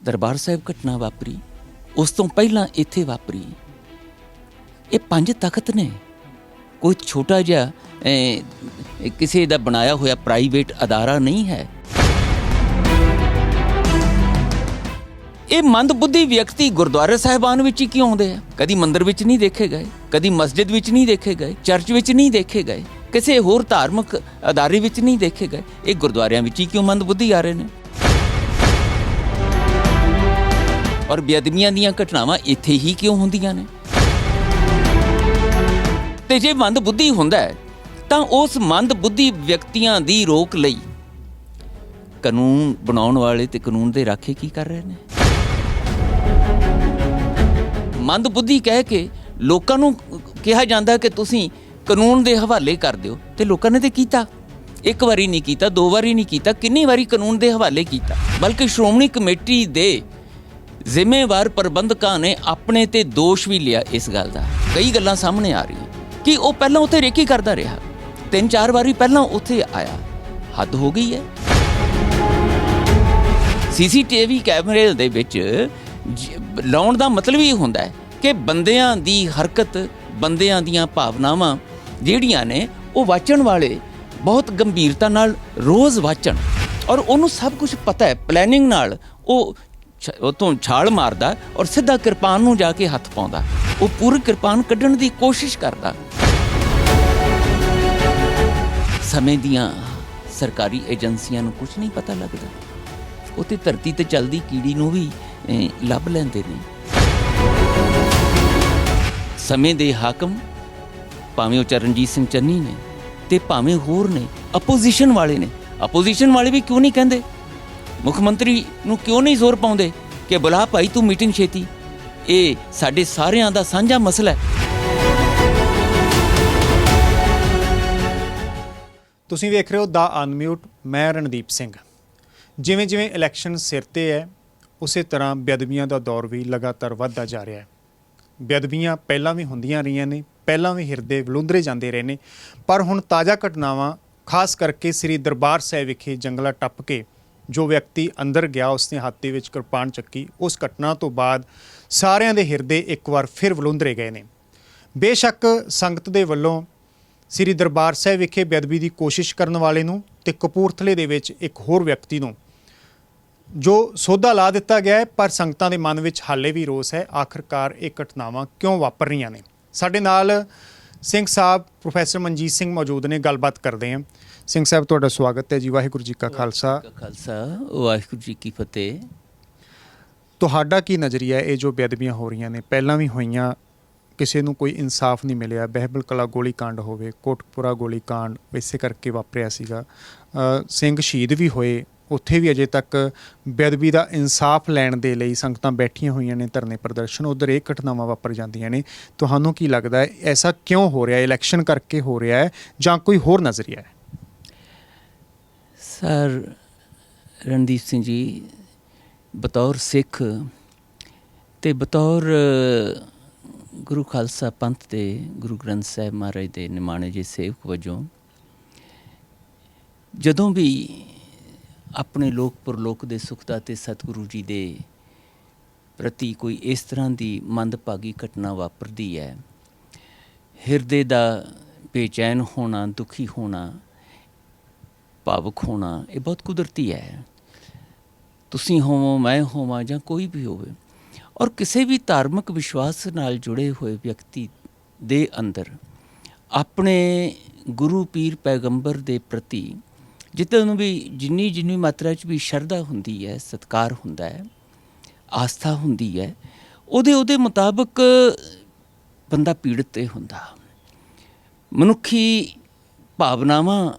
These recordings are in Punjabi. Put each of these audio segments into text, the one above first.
दरबार साहिब घटना वापरी, उस तो पहलां इत्थे वापरी। ये 5 तख्त ने, कोई छोटा जिहा किसी दा बनाया होया प्राइवेट अदारा नहीं है। ये मंदबुद्धि व्यक्ति गुरुद्वारे साहिबान विच ही क्यों आउंदे आ? कदी मंदिर विच नहीं देखे गए, कदी मस्जिद विच नहीं देखे गए, चर्च विच नहीं देखे गए, किसी होर धार्मिक अदारे विच नहीं देखे गए। ये गुरुद्वारियां विच ही क्यों मंदबुद्धि आ रहे ने? और बेअदबियां दीयां घटनावां इत्थे ही क्यों हुंदियां ने? ते जे मंदबुद्धि हुंदा है तां उस मंदबुद्धि व्यक्तियां दी रोक लई कानून बनाउण वाले ते कानून दे राखे की कर रहे ने? मंदबुद्धि कह के लोकां नूं कहा जांदा कि तुसीं कानून दे हवाले कर दिओ, ते लोकां ने ते कीता। एक वारी नहीं कीता, 2 वारी नहीं कीता, किन्नी वारी कानून दे हवाले कीता। बल्कि श्रोमणी कमेटी दे जिम्मेवार प्रबंधकां ने अपने ते दोष भी लिया इस गल दा। कई गल्लां सामने आ रही कि वो पहलां उत्थे रेकी करदा रहा, 3-4 वारी पहलां उत्थे आया। हद हो गई है। CCTV कैमरे दे विच लाउण दा मतलब ही हुंदा है कि बंदियां दी हरकत, बंदियां दीयां भावनावां ਜਿਹੜੀਆਂ ਨੇ ਉਹ ਵਾਚਣ ਵਾਲੇ बहुत गंभीरता नाल रोज़ वाचण, और उन्होंने सब कुछ पता है। प्लैनिंग नाल उतों छाल मारदा और सीधा किरपान नूं जाके हथ पाउंदा। वो पूरी किरपान कड्ढण दी कोशिश करदा। समय दियां सरकारी एजेंसियां नूं कुछ नहीं पता लगदा। उत्ते धरती ते चलदी कीड़ी नूं भी ਲੱਭ ਲੈਂਦੇ ਨੇ। ਸਮੇਂ ਦੇ ਹਾਕਮ ਭਾਵੇਂ ਉਹ ਚਰਨਜੀਤ ਸਿੰਘ ਚੰਨੀ ਨੇ ਤੇ ਭਾਵੇਂ ਹੋਰ ਨੇ, ਅਪੋਜੀਸ਼ਨ ਵਾਲੇ ਨੇ। ਅਪੋਜੀਸ਼ਨ ਵਾਲੇ ਵੀ ਕਿਉਂ ਨਹੀਂ ਕਹਿੰਦੇ, ਮੁੱਖ ਮੰਤਰੀ ਨੂੰ ਕਿਉਂ ਨਹੀਂ ਜ਼ੋਰ ਪਾਉਂਦੇ ਕਿ ਬੁਲਾ ਭਾਈ ਤੂੰ ਮੀਟਿੰਗ ਛੇਤੀ, ਇਹ ਸਾਡੇ ਸਾਰਿਆਂ ਦਾ ਸਾਂਝਾ ਮਸਲਾ ਹੈ। ਤੁਸੀਂ ਵੇਖ ਰਹੇ ਹੋ ਦਾ ਅਨਮਿਊਟ, ਮੈਂ ਰਣਦੀਪ ਸਿੰਘ। ਜਿਵੇਂ ਜਿਵੇਂ ਇਲੈਕਸ਼ਨ ਸਿਰ 'ਤੇ ਹੈ, ਉਸੇ ਤਰ੍ਹਾਂ ਬੇਅਦਬੀਆਂ ਦਾ ਦੌਰ ਵੀ ਲਗਾਤਾਰ ਵੱਧਦਾ ਜਾ ਰਿਹਾ ਹੈ। ਬੇਅਦਬੀਆਂ ਪਹਿਲਾਂ ਵੀ ਹੁੰਦੀਆਂ ਰਹੀਆਂ ਨੇ, ਪਹਿਲਾਂ ਵੀ ਹਿਰਦੇ ਵਲੂੰਦਰੇ ਜਾਂਦੇ ਰਹੇ ਨੇ, ਪਰ ਹੁਣ ਤਾਜ਼ਾ ਘਟਨਾਵਾਂ ਖਾਸ ਕਰਕੇ ਸ੍ਰੀ ਦਰਬਾਰ ਸਾਹਿਬ ਵਿਖੇ ਜੰਗਲਾ ਟੱਪ ਕੇ ਜੋ ਵਿਅਕਤੀ ਅੰਦਰ ਗਿਆ, ਉਸਨੇ ਹੱਥ ਦੇ ਵਿੱਚ ਕਿਰਪਾਨ ਚੱਕੀ, ਉਸ ਘਟਨਾ ਤੋਂ ਬਾਅਦ ਸਾਰਿਆਂ ਦੇ ਹਿਰਦੇ ਇੱਕ ਵਾਰ ਫਿਰ ਵਲੂੰਦਰੇ ਗਏ ਨੇ। ਬੇਸ਼ੱਕ ਸੰਗਤ ਦੇ ਵੱਲੋਂ ਸ੍ਰੀ ਦਰਬਾਰ ਸਾਹਿਬ ਵਿਖੇ ਬੇਅਦਬੀ ਦੀ ਕੋਸ਼ਿਸ਼ ਕਰਨ ਵਾਲੇ ਨੂੰ ਤੇ ਕਪੂਰਥਲੇ ਦੇ ਵਿੱਚ ਇੱਕ ਹੋਰ ਵਿਅਕਤੀ ਨੂੰ ਜੋ ਸੋਧਾ ਲਾ ਦਿੱਤਾ ਗਿਆ ਹੈ, ਪਰ ਸੰਗਤਾਂ ਦੇ ਮਨ ਵਿੱਚ ਹਾਲੇ ਵੀ ਰੋਸ ਹੈ। ਆਖਰਕਾਰ ਇਹ ਘਟਨਾਵਾਂ ਕਿਉਂ ਵਾਪਰ ਰਹੀਆਂ ਨੇ? ਸਾਡੇ ਨਾਲ ਸਿੰਘ ਸਾਹਿਬ ਪ੍ਰੋਫੈਸਰ ਮਨਜੀਤ ਸਿੰਘ ਮੌਜੂਦ ਨੇ, ਗੱਲਬਾਤ ਕਰਦੇ ਹਾਂ। ਸਿੰਘ ਸਾਹਿਬ, ਤੁਹਾਡਾ ਸਵਾਗਤ ਹੈ ਜੀ। ਵਾਹਿਗੁਰੂ ਜੀ ਕਾ ਖਾਲਸਾ, ਵਾਹਿਗੁਰੂ ਜੀ ਕੀ ਫਤਿਹ। ਤੁਹਾਡਾ ਕੀ ਨਜ਼ਰੀਆ ਇਹ ਜੋ ਬੇਅਦਬੀਆਂ ਹੋ ਰਹੀਆਂ ਨੇ? ਪਹਿਲਾਂ ਵੀ ਹੋਈਆਂ, ਕਿਸੇ ਨੂੰ ਕੋਈ ਇਨਸਾਫ ਨਹੀਂ ਮਿਲਿਆ। ਬਹਿਬਲ ਕਲਾ ਗੋਲੀ ਕਾਂਡ ਹੋਵੇ, ਕੋਟਕਪੁਰਾ ਗੋਲੀ ਕਾਂਡ ਇਸੇ ਕਰਕੇ ਵਾਪਰਿਆ ਸੀਗਾ। ਸਿੰਘ ਸ਼ਹੀਦ ਵੀ ਹੋਏ, ਉੱਥੇ ਵੀ ਅਜੇ ਤੱਕ ਬੇਅਦਬੀ ਦਾ ਇਨਸਾਫ ਲੈਣ ਦੇ ਲਈ ਸੰਗਤਾਂ ਬੈਠੀਆਂ ਹੋਈਆਂ ਨੇ, ਧਰਨੇ ਪ੍ਰਦਰਸ਼ਨ। ਉੱਧਰ ਇਹ ਘਟਨਾਵਾਂ ਵਾਪਰ ਜਾਂਦੀਆਂ ਨੇ। ਤੁਹਾਨੂੰ ਕੀ ਲੱਗਦਾ ਹੈ, ਐਸਾ ਕਿਉਂ ਹੋ ਰਿਹਾ? ਇਲੈਕਸ਼ਨ ਕਰਕੇ ਹੋ ਰਿਹਾ ਹੈ ਜਾਂ ਕੋਈ ਹੋਰ ਨਜ਼ਰੀਆ ਹੈ? ਸਰ ਰਣਦੀਪ ਸਿੰਘ ਜੀ, ਬਤੌਰ ਸਿੱਖ ਤੇ ਬਤੌਰ ਗੁਰੂ ਖਾਲਸਾ ਪੰਥ ਦੇ ਗੁਰੂ ਗ੍ਰੰਥ ਸਾਹਿਬ ਮਹਾਰਾਜ ਦੇ ਨਿਮਾਣੇ ਜਿਹੇ ਸੇਵਕ ਵਜੋਂ ਜਦੋਂ ਵੀ ਆਪਣੇ ਲੋਕ ਪਰਲੋਕ ਦੇ ਸੁੱਖ ਦਾ ਤੇ ਸਤਿਗੁਰੂ ਜੀ ਦੇ ਪ੍ਰਤੀ ਕੋਈ ਇਸ ਤਰ੍ਹਾਂ ਦੀ ਮੰਦਭਾਗੀ ਘਟਨਾ ਵਾਪਰਦੀ ਹੈ, ਹਿਰਦੇ ਦਾ ਬੇਚੈਨ ਹੋਣਾ, ਦੁਖੀ ਹੋਣਾ, ਭਾਵੁਕ ਹੋਣਾ, ਇਹ ਬਹੁਤ ਕੁਦਰਤੀ ਹੈ। ਤੁਸੀਂ ਹੋਵੋ, ਮੈਂ ਹੋਵਾਂ ਜਾਂ ਕੋਈ ਵੀ ਹੋਵੇ, ਔਰ ਕਿਸੇ ਵੀ ਧਾਰਮਿਕ ਵਿਸ਼ਵਾਸ ਨਾਲ ਜੁੜੇ ਹੋਏ ਵਿਅਕਤੀ ਦੇ ਅੰਦਰ ਆਪਣੇ ਗੁਰੂ ਪੀਰ ਪੈਗੰਬਰ ਦੇ ਪ੍ਰਤੀ ਜਿੱਦਾਂ ਵੀ ਜਿੰਨੀ ਮਾਤਰਾ 'ਚ ਵੀ ਸ਼ਰਧਾ ਹੁੰਦੀ ਹੈ, ਸਤਿਕਾਰ ਹੁੰਦਾ ਹੈ, ਆਸਥਾ ਹੁੰਦੀ ਹੈ, ਉਹਦੇ ਮੁਤਾਬਕ ਬੰਦਾ ਪੀੜਤ ਤੇ ਹੁੰਦਾ। ਮਨੁੱਖੀ ਭਾਵਨਾਵਾਂ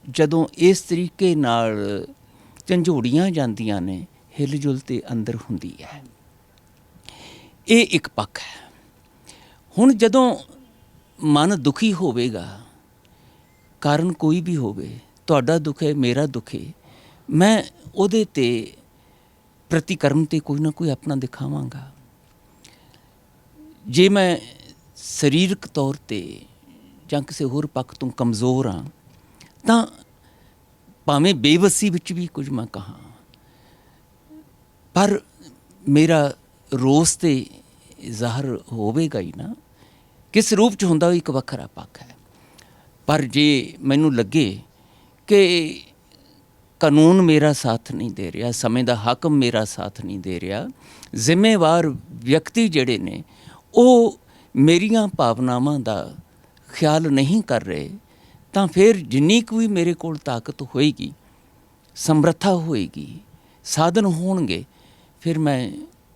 ਜਦੋਂ ਇਸ ਤਰੀਕੇ ਨਾਲ ਝੰਜੋੜੀਆਂ ਜਾਂਦੀਆਂ ਨੇ, ਹਿਲਜੁਲ ਤੇ ਅੰਦਰ ਹੁੰਦੀ ਹੈ। ਇਹ ਇੱਕ ਪੱਖ ਹੈ। ਹੁਣ ਜਦੋਂ ਮਨ ਦੁਖੀ ਹੋਵੇਗਾ, ਕਾਰਨ ਕੋਈ ਵੀ ਹੋਵੇ, ਤੁਹਾਡਾ ਦੁੱਖ ਹੈ, ਮੇਰਾ ਦੁੱਖ ਹੈ, ਮੈਂ ਉਹਦੇ 'ਤੇ ਪ੍ਰਤੀਕਰਮ 'ਤੇ ਕੋਈ ਨਾ ਕੋਈ ਆਪਣਾ ਦਿਖਾਵਾਂਗਾ। ਜੇ ਮੈਂ ਸਰੀਰਕ ਤੌਰ 'ਤੇ ਜਾਂ ਕਿਸੇ ਹੋਰ ਪੱਖ ਤੋਂ ਕਮਜ਼ੋਰ ਹਾਂ ਤਾਂ ਭਾਵੇਂ ਬੇਵੱਸੀ ਵਿੱਚ ਵੀ ਕੁਝ ਮੈਂ ਕਹਾਂ, ਪਰ ਮੇਰਾ ਰੋਸ ਤੇ ਜ਼ਾਹਰ ਹੋਵੇਗਾ ਹੀ ਨਾ, ਕਿਸ ਰੂਪ 'ਚ ਹੁੰਦਾ ਉਹ ਇੱਕ ਵੱਖਰਾ ਪੱਖ ਹੈ। ਪਰ ਜੇ ਮੈਨੂੰ ਲੱਗੇ ਕਿ ਕਾਨੂੰਨ ਮੇਰਾ ਸਾਥ ਨਹੀਂ ਦੇ ਰਿਹਾ, ਸਮੇਂ ਦਾ ਹਾਕਮ ਮੇਰਾ ਸਾਥ ਨਹੀਂ ਦੇ ਰਿਹਾ, ਜ਼ਿੰਮੇਵਾਰ ਵਿਅਕਤੀ ਜਿਹੜੇ ਨੇ ਉਹ ਮੇਰੀਆਂ ਭਾਵਨਾਵਾਂ ਦਾ ਖਿਆਲ ਨਹੀਂ ਕਰ ਰਹੇ, ਤਾਂ ਫਿਰ ਜਿੰਨੀ ਕੁ ਵੀ ਮੇਰੇ ਕੋਲ ਤਾਕਤ ਹੋਏਗੀ, ਸਮਰੱਥਾ ਹੋਏਗੀ, ਸਾਧਨ ਹੋਣਗੇ, ਫਿਰ ਮੈਂ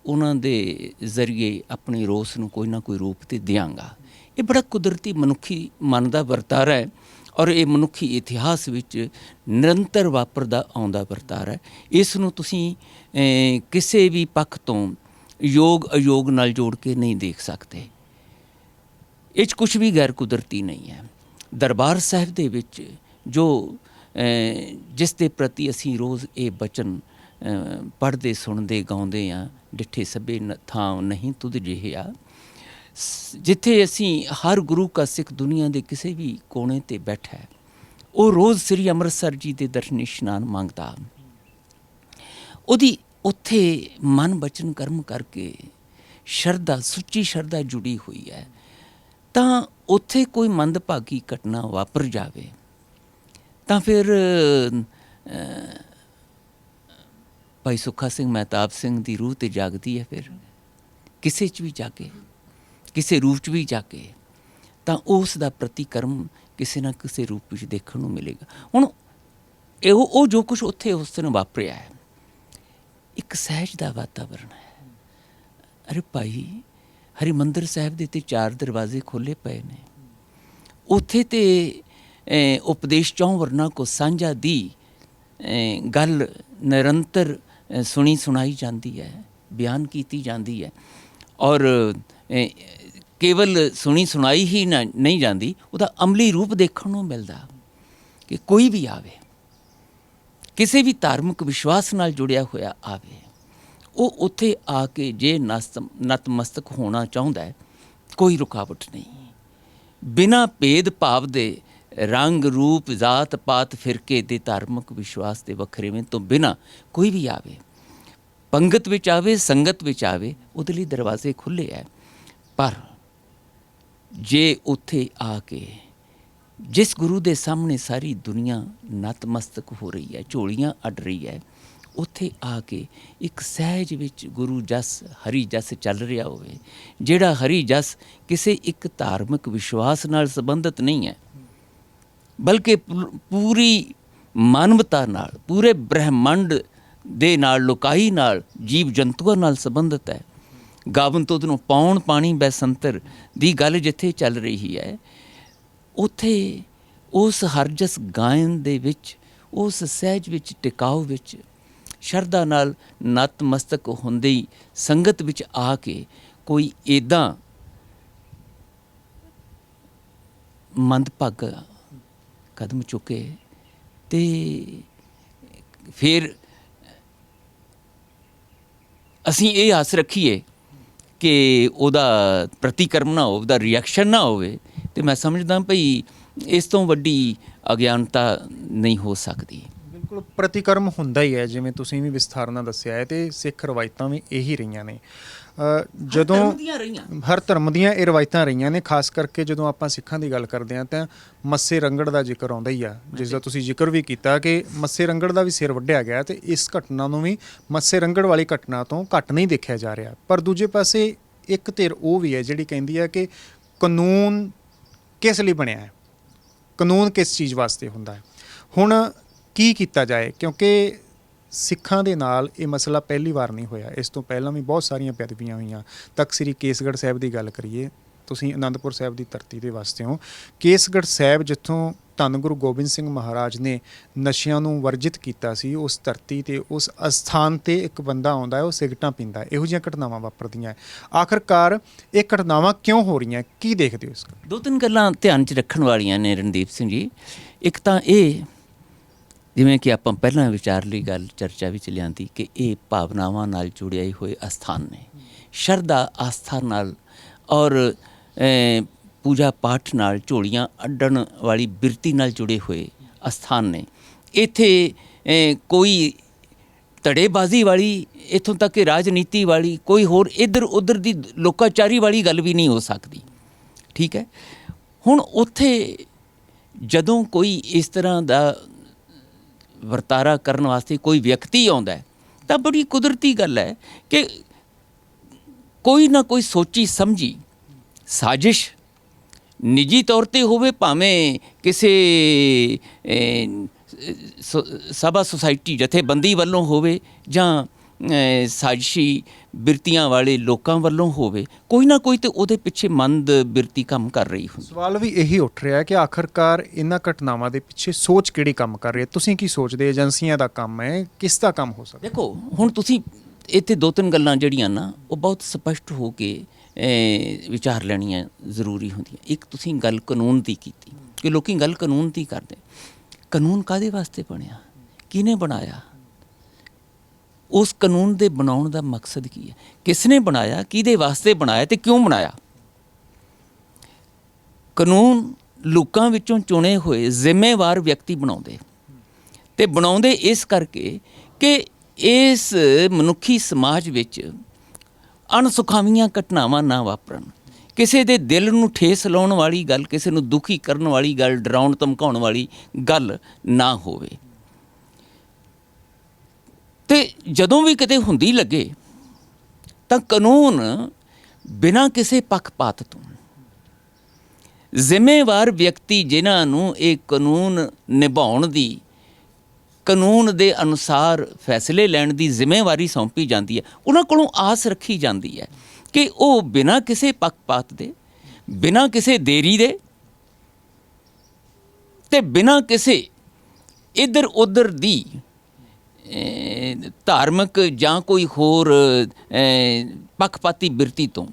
ਉਹਨਾਂ ਦੇ ਜ਼ਰੀਏ ਆਪਣੇ ਰੋਸ ਨੂੰ ਕੋਈ ਨਾ ਕੋਈ ਰੂਪ ਤੇ ਦਿਆਂਗਾ। ਇਹ ਬੜਾ ਕੁਦਰਤੀ ਮਨੁੱਖੀ ਮਨ ਦਾ ਵਰਤਾਰਾ ਹੈ ਔਰ ਇਹ ਮਨੁੱਖੀ ਇਤਿਹਾਸ ਵਿੱਚ ਨਿਰੰਤਰ ਵਾਪਰਦਾ ਆਉਂਦਾ ਵਰਤਾਰਾ ਹੈ। ਇਸ ਨੂੰ ਤੁਸੀਂ ਕਿਸੇ ਵੀ ਪੱਖ ਤੋਂ ਯੋਗ ਅਯੋਗ ਨਾਲ ਜੋੜ ਕੇ ਨਹੀਂ ਦੇਖ ਸਕਦੇ। ਇਹ 'ਚ ਕੁਛ ਵੀ ਗੈਰ ਕੁਦਰਤੀ ਨਹੀਂ ਹੈ। ਦਰਬਾਰ ਸਾਹਿਬ ਦੇ ਵਿੱਚ ਜੋ ਜਿਸ ਦੇ ਪ੍ਰਤੀ ਅਸੀਂ ਰੋਜ਼ ਇਹ ਬਚਨ ਪੜ੍ਹਦੇ ਸੁਣਦੇ ਗਾਉਂਦੇ ਹਾਂ, ਡਿੱਠੇ ਸਭੇ ਥਾਂ ਨਹੀਂ ਤੁਧ ਜਿਹਾ, ਜਿੱਥੇ ਅਸੀਂ ਹਰ ਗੁਰੂ ਕਾ ਸਿੱਖ ਦੁਨੀਆ ਦੇ ਕਿਸੇ ਵੀ ਕੋਨੇ 'ਤੇ ਬੈਠਾ ਹੈ, ਉਹ ਰੋਜ਼ ਸ੍ਰੀ ਅੰਮ੍ਰਿਤਸਰ ਜੀ ਦੇ ਦਰਸ਼ਨ ਇਸ਼ਨਾਨ ਮੰਗਦਾ, ਉਹਦੀ ਉੱਥੇ ਮਨ ਬਚਨ ਕਰਮ ਕਰਕੇ ਸ਼ਰਧਾ, ਸੁੱਚੀ ਸ਼ਰਧਾ ਜੁੜੀ ਹੋਈ ਹੈ, ਤਾਂ ਉੱਥੇ ਕੋਈ ਮੰਦਭਾਗੀ ਘਟਨਾ ਵਾਪਰ ਜਾਵੇ ਤਾਂ ਫਿਰ ਭਾਈ ਸੁੱਖਾ ਸਿੰਘ ਮਹਿਤਾਬ ਸਿੰਘ ਦੀ ਰੂਹ ਤੇ ਜਾਗਦੀ ਹੈ। ਫਿਰ ਕਿਸੇ 'ਚ ਵੀ ਜਾ ਕੇ, ਕਿਸੇ ਰੂਪ 'ਚ ਵੀ ਜਾ ਕੇ, ਤਾਂ ਉਸ ਦਾ ਪ੍ਰਤੀਕਰਮ ਕਿਸੇ ਨਾ ਕਿਸੇ ਰੂਪ ਵਿੱਚ ਦੇਖਣ ਨੂੰ ਮਿਲੇਗਾ। ਹੁਣ ਉਹ ਜੋ ਕੁਛ ਉੱਥੇ ਉਸ ਦਿਨ ਵਾਪਰਿਆ ਹੈ, ਇੱਕ ਸਹਿਜ ਦਾ ਵਾਤਾਵਰਨ ਹੈ। ਅਰੇ ਭਾਈ, ਹਰਿਮੰਦਰ ਸਾਹਿਬ ਦੇ ਤੇ 4 ਦਰਵਾਜ਼ੇ ਖੋਲ੍ਹੇ ਪਏ ਨੇ, ਉੱਥੇ ਤੇ ਉਪਦੇਸ਼ 4 ਵਰਨਾ ਕੋ ਸਾਂਝਾ ਦੀ ਗੱਲ ਨਿਰੰਤਰ ਸੁਣੀ ਸੁਣਾਈ ਜਾਂਦੀ ਹੈ, ਬਿਆਨ ਕੀਤੀ ਜਾਂਦੀ ਹੈ, ਔਰ ਕੇਵਲ ਸੁਣੀ ਸੁਣਾਈ ਹੀ ਨਹੀਂ ਜਾਂਦੀ, ਉਹਦਾ ਅਮਲੀ ਰੂਪ ਦੇਖਣ ਨੂੰ ਮਿਲਦਾ। ਕਿ ਕੋਈ ਵੀ ਆਵੇ, ਕਿਸੇ ਵੀ ਧਾਰਮਿਕ ਵਿਸ਼ਵਾਸ ਨਾਲ ਜੁੜਿਆ ਹੋਇਆ ਆਵੇ, ਉਹ ਉੱਥੇ ਆ ਕੇ ਜੇ ਨਤਮਸਤਕ ਹੋਣਾ ਚਾਹੁੰਦਾ ਹੈ, ਕੋਈ ਰੁਕਾਵਟ ਨਹੀਂ। ਬਿਨਾਂ ਭੇਦ ਭਾਵ ਦੇ, ਰੰਗ ਰੂਪ ਜ਼ਾਤ ਪਾਤ ਫਿਰਕੇ ਦੇ, ਧਾਰਮਿਕ ਵਿਸ਼ਵਾਸ ਦੇ ਵੱਖਰੇਵੇਂ ਤੋਂ ਬਿਨਾਂ ਕੋਈ ਵੀ ਆਵੇ, ਪੰਗਤ ਵਿੱਚ ਆਵੇ, ਸੰਗਤ ਵਿੱਚ ਆਵੇ, ਉਹਦੇ ਲਈ ਦਰਵਾਜ਼ੇ ਖੁੱਲ੍ਹੇ ਹੈ। ਪਰ ਜੇ ਉੱਥੇ ਆ ਕੇ ਜਿਸ ਗੁਰੂ ਦੇ ਸਾਹਮਣੇ ਸਾਰੀ ਦੁਨੀਆ ਨਤਮਸਤਕ ਹੋ ਰਹੀ ਹੈ, ਝੋਲੀਆਂ ਅੱਡ ਰਹੀ ਹੈ, ਉੱਥੇ ਆ ਕੇ ਇੱਕ ਸਹਿਜ ਵਿੱਚ ਗੁਰੂ ਜਸ, ਹਰੀ ਜਸ ਚੱਲ ਰਿਹਾ ਹੋਵੇ, ਜਿਹੜਾ ਹਰੀ ਜਸ ਕਿਸੇ ਇੱਕ ਧਾਰਮਿਕ ਵਿਸ਼ਵਾਸ ਨਾਲ ਸੰਬੰਧਿਤ ਨਹੀਂ ਹੈ, ਬਲਕਿ ਪੂਰੀ ਮਾਨਵਤਾ ਨਾਲ, ਪੂਰੇ ਬ੍ਰਹਿਮੰਡ ਦੇ ਨਾਲ, ਲੋਕਾਈ ਨਾਲ, ਜੀਵ ਜੰਤੂਆਂ ਨਾਲ ਸੰਬੰਧਿਤ ਹੈ। ਗਾਵਨ ਤੋਂ ਉਹਨੂੰ ਪਾਉਣ ਪਾਣੀ ਬੈਸੰਤਰ ਦੀ ਗੱਲ ਜਿੱਥੇ ਚੱਲ ਰਹੀ ਹੈ, ਉੱਥੇ ਉਸ ਹਰਜਸ ਗਾਇਨ ਦੇ ਵਿੱਚ, ਉਸ ਸਹਿਜ ਵਿੱਚ, ਟਿਕਾਓ ਵਿੱਚ, ਸ਼ਰਧਾ ਨਾਲ ਨਤਮਸਤਕ ਹੁੰਦੇ ਹੀ ਸੰਗਤ ਵਿੱਚ ਆ ਕੇ ਕੋਈ ਇੱਦਾਂ ਮੰਦਭਾਗਾ ਕਦਮ ਚੁੱਕੇ, ਤੇ ਫਿਰ ਅਸੀਂ ਇਹ ਆਸ ਰੱਖੀਏ ਕਿ ਉਹਦਾ ਪ੍ਰਤੀਕਰਮ ਨਾ ਹੋਵੇ, ਉਹਦਾ ਰਿਐਕਸ਼ਨ ਨਾ ਹੋਵੇ, ਤੇ ਮੈਂ ਸਮਝਦਾ ਭਈ ਇਸ ਤੋਂ ਵੱਡੀ ਅਗਿਆਨਤਾ ਨਹੀਂ ਹੋ ਸਕਦੀ। ਬਿਲਕੁਲ ਪ੍ਰਤੀਕਰਮ ਹੁੰਦਾ ਹੀ ਹੈ, ਜਿਵੇਂ ਤੁਸੀਂ ਵੀ ਵਿਸਥਾਰ ਨਾਲ ਦੱਸਿਆ ਹੈ, ਤੇ ਸਿੱਖ ਰਵਾਇਤਾਂ ਵੀ ਇਹੀ ਰਹੀਆਂ ਨੇ। ਜਦੋਂ ਹਰ ਧਰਮ ਦੀਆਂ ਇਹ ਰਵਾਇਤਾਂ ਰਹੀਆਂ ਨੇ, ਖਾਸ ਕਰਕੇ ਜਦੋਂ ਆਪਾਂ ਸਿੱਖਾਂ ਦੀ ਗੱਲ ਕਰਦੇ ਹਾਂ ਤਾਂ ਮੱਸੇ ਰੰਗੜ ਦਾ ਜ਼ਿਕਰ ਆਉਂਦਾ ਹੀ ਆ, ਜਿਸ ਦਾ ਤੁਸੀਂ ਜ਼ਿਕਰ ਵੀ ਕੀਤਾ ਕਿ ਮੱਸੇ ਰੰਗੜ ਦਾ ਵੀ ਸਿਰ ਵੱਢਿਆ ਗਿਆ, ਤੇ ਇਸ ਘਟਨਾ ਨੂੰ ਵੀ ਮੱਸੇ ਰੰਗੜ ਵਾਲੀ ਘਟਨਾ ਤੋਂ ਘੱਟ ਨਹੀਂ ਦੇਖਿਆ ਜਾ ਰਿਹਾ। ਪਰ ਦੂਜੇ ਪਾਸੇ ਇੱਕ ਧਿਰ ਉਹ ਵੀ ਹੈ ਜਿਹੜੀ ਕਹਿੰਦੀ ਹੈ ਕਿ ਕਾਨੂੰਨ ਕਿਸ ਲਈ ਬਣਿਆ ਹੈ, ਕਾਨੂੰਨ ਕਿਸ ਚੀਜ਼ ਵਾਸਤੇ ਹੁੰਦਾ ਹੈ। ਹੁਣ ਕੀ ਕੀਤਾ ਜਾਏ, ਕਿਉਂਕਿ ਸਿੱਖਾਂ ਦੇ ਨਾਲ ਇਹ ਮਸਲਾ ਪਹਿਲੀ ਵਾਰ ਨਹੀਂ ਹੋਇਆ, ਇਸ ਤੋਂ ਪਹਿਲਾਂ ਵੀ ਬਹੁਤ ਸਾਰੀਆਂ ਬੇਅਦਬੀਆਂ ਹੋਈਆਂ। ਤਖਤ ਸ੍ਰੀ ਕੇਸਗੜ੍ਹ ਸਾਹਿਬ ਦੀ ਗੱਲ ਕਰੀਏ, ਤੁਸੀਂ ਅਨੰਦਪੁਰ ਸਾਹਿਬ ਦੀ ਧਰਤੀ ਦੇ ਵਾਸਤੇ ਹੋ। ਕੇਸਗੜ੍ਹ ਸਾਹਿਬ ਜਿੱਥੋਂ ਧੰਨ ਗੁਰੂ ਗੋਬਿੰਦ ਸਿੰਘ ਮਹਾਰਾਜ ਨੇ ਨਸ਼ਿਆਂ ਨੂੰ ਵਰਜਿਤ ਕੀਤਾ ਸੀ, ਉਸ ਧਰਤੀ 'ਤੇ, ਉਸ ਅਸਥਾਨ 'ਤੇ ਇੱਕ ਬੰਦਾ ਆਉਂਦਾ ਹੈ, ਉਹ ਸਿਗਰਟਾਂ ਪੀਂਦਾ। ਇਹੋ ਜਿਹੀਆਂ ਘਟਨਾਵਾਂ ਵਾਪਰਦੀਆਂ। ਆਖਰਕਾਰ ਇਹ ਘਟਨਾਵਾਂ ਕਿਉਂ ਹੋ ਰਹੀਆਂ, ਕੀ ਦੇਖਦੇ ਹੋ ਇਸ? 2-3 ਗੱਲਾਂ ਧਿਆਨ 'ਚ ਰੱਖਣ ਵਾਲੀਆਂ ਨੇ ਰਣਦੀਪ ਸਿੰਘ ਜੀ। ਇੱਕ ਤਾਂ ਇਹ, ਜਿਵੇਂ ਕਿ ਆਪਾਂ ਪਹਿਲਾਂ ਵਿਚਾਰਲੀ ਗੱਲ ਚਰਚਾ ਵਿੱਚ ਲਿਆਂਦੀ, ਕਿ ਇਹ ਭਾਵਨਾਵਾਂ ਨਾਲ ਜੁੜਿਆ ਹੋਏ ਅਸਥਾਨ ਨੇ, ਸ਼ਰਧਾ ਆਸਥਾ ਨਾਲ ਔਰ ਪੂਜਾ ਪਾਠ ਨਾਲ, ਝੋਲੀਆਂ ਅੱਡਣ ਵਾਲੀ ਬਿਰਤੀ ਨਾਲ ਜੁੜੇ ਹੋਏ ਅਸਥਾਨ ਨੇ। ਇੱਥੇ ਕੋਈ ਧੜੇਬਾਜ਼ੀ ਵਾਲੀ, ਇੱਥੋਂ ਤੱਕ ਕਿ ਰਾਜਨੀਤੀ ਵਾਲੀ, ਕੋਈ ਹੋਰ ਇੱਧਰ ਉੱਧਰ ਦੀ ਲੋਕਾਚਾਰੀ ਵਾਲੀ ਗੱਲ ਵੀ ਨਹੀਂ ਹੋ ਸਕਦੀ। ਠੀਕ ਹੈ, ਹੁਣ ਉੱਥੇ ਜਦੋਂ ਕੋਈ ਇਸ ਤਰ੍ਹਾਂ ਦਾ ਵਰਤਾਰਾ ਕਰਨ ਵਾਸਤੇ ਕੋਈ ਵਿਅਕਤੀ ਆਉਂਦਾ ਹੈ ਤਾਂ ਬੜੀ ਕੁਦਰਤੀ ਗੱਲ ਹੈ ਕਿ ਕੋਈ ਨਾ ਕੋਈ ਸੋਚੀ ਸਮਝੀ ਸਾਜ਼ਿਸ਼ ਨਿੱਜੀ ਤੌਰ 'ਤੇ ਹੋਵੇ, ਭਾਵੇਂ ਕਿਸੇ ਸਭਾ ਸੁਸਾਇਟੀ ਜਥੇਬੰਦੀ ਵੱਲੋਂ ਹੋਵੇ ਜਾਂ ਸਾਜ਼ਿਸ਼ੀ ਬਿਰਤੀਆਂ ਵਾਲੇ ਲੋਕਾਂ ਵੱਲੋਂ ਹੋਵੇ, ਕੋਈ ਨਾ ਕੋਈ ਤੇ ਉਹਦੇ ਪਿੱਛੇ ਮੰਦ ਬਿਰਤੀ ਕੰਮ ਕਰ ਰਹੀ ਹੁੰਦੀ। ਸਵਾਲ ਵੀ ਇਹੀ ਉੱਠ ਰਿਹਾ ਕਿ ਆਖਰਕਾਰ ਇਹਨਾਂ ਘਟਨਾਵਾਂ ਦੇ ਪਿੱਛੇ ਸੋਚ ਕਿਹੜੀ ਕੰਮ ਕਰ ਰਹੀ ਹੈ? ਤੁਸੀਂ ਕੀ ਸੋਚਦੇ? ਏਜੰਸੀਆਂ ਦਾ ਕੰਮ ਹੈ, ਕਿਸ ਦਾ ਕੰਮ ਹੋ ਸਕਦਾ? ਦੇਖੋ, ਹੁਣ ਤੁਸੀਂ ਇੱਥੇ ਦੋ ਤਿੰਨ ਗੱਲਾਂ ਜਿਹੜੀਆਂ ਨਾ ਉਹ ਬਹੁਤ ਸਪਸ਼ਟ ਹੋ ਕੇ ਵਿਚਾਰ ਲੈਣੀਆਂ ਜ਼ਰੂਰੀ ਹੁੰਦੀਆਂ। ਇੱਕ ਤੁਸੀਂ ਗੱਲ ਕਾਨੂੰਨ ਦੀ ਕੀਤੀ ਕਿ ਲੋਕੀ ਗੱਲ ਕਾਨੂੰਨ ਦੀ ਕਰਦੇ। ਕਾਨੂੰਨ ਕਾਹਦੇ ਵਾਸਤੇ ਬਣਿਆ? ਕਿਹਨੇ ਬਣਾਇਆ? ਉਸ ਕਾਨੂੰਨ ਦੇ ਬਣਾਉਣ ਦਾ ਮਕਸਦ ਕੀ ਹੈ? ਕਿਸ ਨੇ ਬਣਾਇਆ? ਕਿਹਦੇ ਵਾਸਤੇ ਬਣਾਇਆ ਤੇ ਕਿਉਂ ਬਣਾਇਆ? ਕਾਨੂੰਨ ਲੋਕਾਂ ਵਿੱਚੋਂ ਚੁਣੇ ਹੋਏ ਜ਼ਿੰਮੇਵਾਰ ਵਿਅਕਤੀ ਬਣਾਉਂਦੇ, ਤੇ ਬਣਾਉਂਦੇ ਇਸ ਕਰਕੇ ਕਿ ਇਸ ਮਨੁੱਖੀ ਸਮਾਜ ਵਿੱਚ ਅਣਸੁਖਾਵੀਆਂ ਘਟਨਾਵਾਂ ਨਾ ਵਾਪਰਨ, ਕਿਸੇ ਦੇ ਦਿਲ ਨੂੰ ਠੇਸ ਲਾਉਣ ਵਾਲੀ ਗੱਲ, ਕਿਸੇ ਨੂੰ ਦੁਖੀ ਕਰਨ ਵਾਲੀ ਗੱਲ, ਡਰਾਉਣ ਧਮਕਾਉਣ ਵਾਲੀ ਗੱਲ ਨਾ ਹੋਵੇ। ਤੇ ਜਦੋਂ ਵੀ ਕਿਤੇ ਹੁੰਦੀ ਲੱਗੇ ਤਾਂ ਕਾਨੂੰਨ ਬਿਨਾਂ ਕਿਸੇ ਪੱਖਪਾਤ ਤੋਂ ਜ਼ਿੰਮੇਵਾਰ ਵਿਅਕਤੀ ਜਿਨ੍ਹਾਂ ਨੂੰ ਇਹ ਕਾਨੂੰਨ ਨਿਭਾਉਣ ਦੀ, ਕਾਨੂੰਨ ਦੇ ਅਨੁਸਾਰ ਫੈਸਲੇ ਲੈਣ ਦੀ ਜ਼ਿੰਮੇਵਾਰੀ ਸੌਂਪੀ ਜਾਂਦੀ ਹੈ, ਉਹਨਾਂ ਕੋਲੋਂ ਆਸ ਰੱਖੀ ਜਾਂਦੀ ਹੈ ਕਿ ਉਹ ਬਿਨਾਂ ਕਿਸੇ ਪੱਖਪਾਤ ਦੇ, ਬਿਨਾਂ ਕਿਸੇ ਦੇਰੀ ਦੇ ਤੇ ਬਿਨਾਂ ਕਿਸੇ ਇੱਧਰ ਉੱਧਰ ਦੀ ਧਾਰਮਿਕ ਜਾਂ ਕੋਈ ਹੋਰ ਪੱਖਪਾਤੀ ਬਿਰਤੀ ਤੋਂ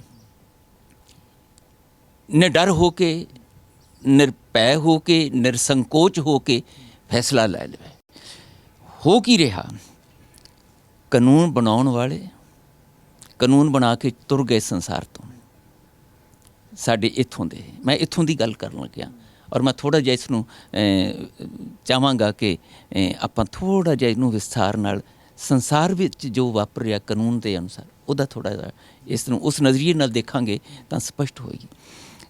ਨਿਡਰ ਹੋ ਕੇ, ਨਿਰਭੈ ਹੋ ਕੇ, ਨਿਰਸੰਕੋਚ ਹੋ ਕੇ ਫੈਸਲਾ ਲੈ ਲਵੇ। ਹੋ ਕੀ ਰਿਹਾ? ਕਾਨੂੰਨ ਬਣਾਉਣ ਵਾਲੇ ਕਾਨੂੰਨ ਬਣਾ ਕੇ ਤੁਰ ਗਏ ਸੰਸਾਰ ਤੋਂ। ਸਾਡੇ ਇੱਥੋਂ ਦੇ, ਮੈਂ ਇੱਥੋਂ ਦੀ ਗੱਲ ਕਰਨ ਲੱਗਿਆ, ਔਰ ਮੈਂ ਥੋੜ੍ਹਾ ਜਿਹਾ ਇਸ ਨੂੰ ਚਾਹਾਂਗਾ ਕਿ ਆਪਾਂ ਥੋੜ੍ਹਾ ਜਿਹਾ ਇਹਨੂੰ ਵਿਸਥਾਰ ਨਾਲ ਸੰਸਾਰ ਵਿੱਚ ਜੋ ਵਾਪਰ ਰਿਹਾ ਕਾਨੂੰਨ ਦੇ ਅਨੁਸਾਰ, ਉਹਦਾ ਥੋੜ੍ਹਾ ਜਿਹਾ ਇਸ ਨੂੰ ਉਸ ਨਜ਼ਰੀਏ ਨਾਲ ਦੇਖਾਂਗੇ ਤਾਂ ਸਪਸ਼ਟ ਹੋਏਗੀ।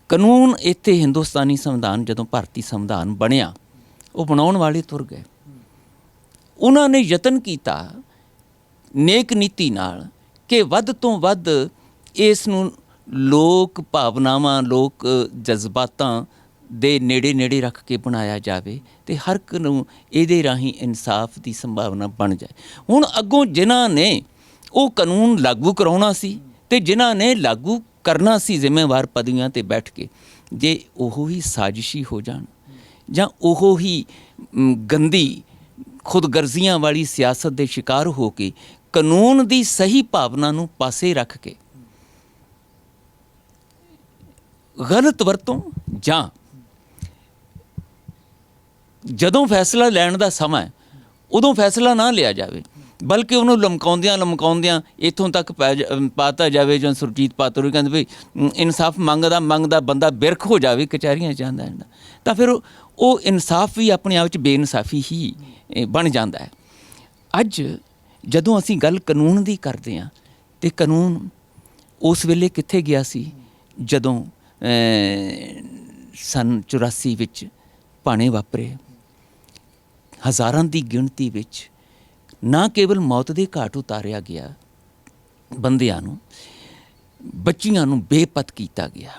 ਕਾਨੂੰਨ ਇੱਥੇ ਹਿੰਦੁਸਤਾਨੀ ਸੰਵਿਧਾਨ, ਜਦੋਂ ਭਾਰਤੀ ਸੰਵਿਧਾਨ ਬਣਿਆ, ਉਹ ਬਣਾਉਣ ਵਾਲੇ ਤੁਰ ਗਏ। ਉਹਨਾਂ ਨੇ ਯਤਨ ਕੀਤਾ ਨੇਕ ਨੀਤੀ ਨਾਲ ਕਿ ਵੱਧ ਤੋਂ ਵੱਧ ਇਸ ਨੂੰ ਲੋਕ ਭਾਵਨਾਵਾਂ, ਲੋਕ ਜਜ਼ਬਾਤਾਂ ਦੇ ਨੇੜੇ ਨੇੜੇ ਰੱਖ ਕੇ ਬਣਾਇਆ ਜਾਵੇ ਤੇ ਹਰ ਇੱਕ ਨੂੰ ਇਹਦੇ ਰਾਹੀਂ ਇਨਸਾਫ ਦੀ ਸੰਭਾਵਨਾ ਬਣ ਜਾਏ। ਹੁਣ ਅੱਗੋਂ ਜਿਨ੍ਹਾਂ ਨੇ ਉਹ ਕਾਨੂੰਨ ਲਾਗੂ ਕਰਾਉਣਾ ਸੀ ਤੇ ਜਿਨ੍ਹਾਂ ਨੇ ਲਾਗੂ ਕਰਨਾ ਸੀ ਜ਼ਿੰਮੇਵਾਰ ਪਦਵੀਆਂ 'ਤੇ ਬੈਠ ਕੇ, ਜੇ ਉਹ ਹੀ ਸਾਜ਼ਿਸ਼ੀ ਹੋ ਜਾਣ ਜਾਂ ਉਹ ਹੀ ਗੰਦੀ ਖੁਦਗਰਜ਼ੀਆਂ ਵਾਲੀ ਸਿਆਸਤ ਦੇ ਸ਼ਿਕਾਰ ਹੋ ਕੇ ਕਾਨੂੰਨ ਦੀ ਸਹੀ ਭਾਵਨਾ ਨੂੰ ਪਾਸੇ ਰੱਖ ਕੇ ਗਲਤ ਵਰਤੋਂ, ਜਾਂ ਜਦੋਂ ਫੈਸਲਾ ਲੈਣ ਦਾ ਸਮਾਂ ਉਦੋਂ ਫੈਸਲਾ ਨਾ ਲਿਆ ਜਾਵੇ, ਬਲਕਿ ਉਹਨੂੰ ਲਮਕਾਉਂਦਿਆਂ ਇੱਥੋਂ ਤੱਕ ਪਾਤਾ ਜਾਵੇ, ਜਾਂ ਸੁਰਜੀਤ ਪਾਤਰ ਕਹਿੰਦੇ ਵੀ ਇਨਸਾਫ ਮੰਗਦਾ ਬੰਦਾ ਬਿਰਖ ਹੋ ਜਾਵੇ ਕਚਹਿਰੀਆਂ ਜਾਂਦਾ, ਤਾਂ ਫਿਰ ਉਹ ਇਨਸਾਫ ਵੀ ਆਪਣੇ ਆਪ 'ਚ ਬੇਇਨਸਾਫੀ ਹੀ ਬਣ ਜਾਂਦਾ ਹੈ। ਅੱਜ ਜਦੋਂ ਅਸੀਂ ਗੱਲ ਕਾਨੂੰਨ ਦੀ ਕਰਦੇ ਹਾਂ, ਤੇ ਕਾਨੂੰਨ ਉਸ ਵੇਲੇ ਕਿੱਥੇ ਗਿਆ ਸੀ ਜਦੋਂ ਸੰਨ 84 ਵਿੱਚ ਭਾਣੇ ਵਾਪਰੇ। ਹਜ਼ਾਰਾਂ ਦੀ ਗਿਣਤੀ ਵਿੱਚ ਨਾ ਕੇਵਲ ਮੌਤ ਦੇ ਘਾਟ ਉਤਾਰਿਆ ਗਿਆ, ਬੰਦਿਆਂ ਨੂੰ, ਬੱਚੀਆਂ ਨੂੰ ਬੇਪਤ ਕੀਤਾ ਗਿਆ,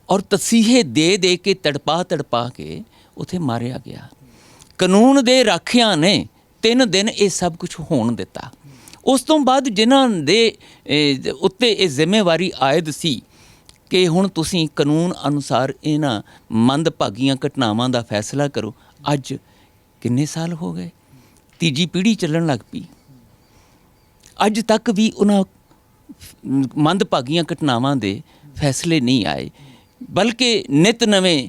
ਔਰ ਤਸੀਹੇ ਦੇ ਕੇ ਤੜਪਾ ਕੇ ਉੱਥੇ ਮਾਰਿਆ ਗਿਆ। ਕਾਨੂੰਨ ਦੇ ਰਾਖਿਆਂ ਨੇ 3 ਦਿਨ ਇਹ ਸਭ ਕੁਝ ਹੋਣ ਦਿੱਤਾ। ਉਸ ਤੋਂ ਬਾਅਦ ਜਿਨ੍ਹਾਂ ਦੇ ਉੱਤੇ ਇਹ ਜ਼ਿੰਮੇਵਾਰੀ ਆਇਦ ਸੀ ਕਿ ਹੁਣ ਤੁਸੀਂ ਕਾਨੂੰਨ ਅਨੁਸਾਰ ਇਹਨਾਂ ਮੰਦਭਾਗੀਆਂ ਘਟਨਾਵਾਂ ਦਾ ਫੈਸਲਾ ਕਰੋ, ਅੱਜ ਕਿੰਨੇ ਸਾਲ ਹੋ ਗਏ? ਤੀਜੀ ਪੀੜ੍ਹੀ ਚੱਲਣ ਲੱਗ ਪਈ। ਅੱਜ ਤੱਕ ਵੀ ਉਹਨਾਂ ਮੰਦਭਾਗੀਆਂ ਘਟਨਾਵਾਂ ਦੇ ਫੈਸਲੇ ਨਹੀਂ ਆਏ, ਬਲਕਿ ਨਿਤ ਨਵੇਂ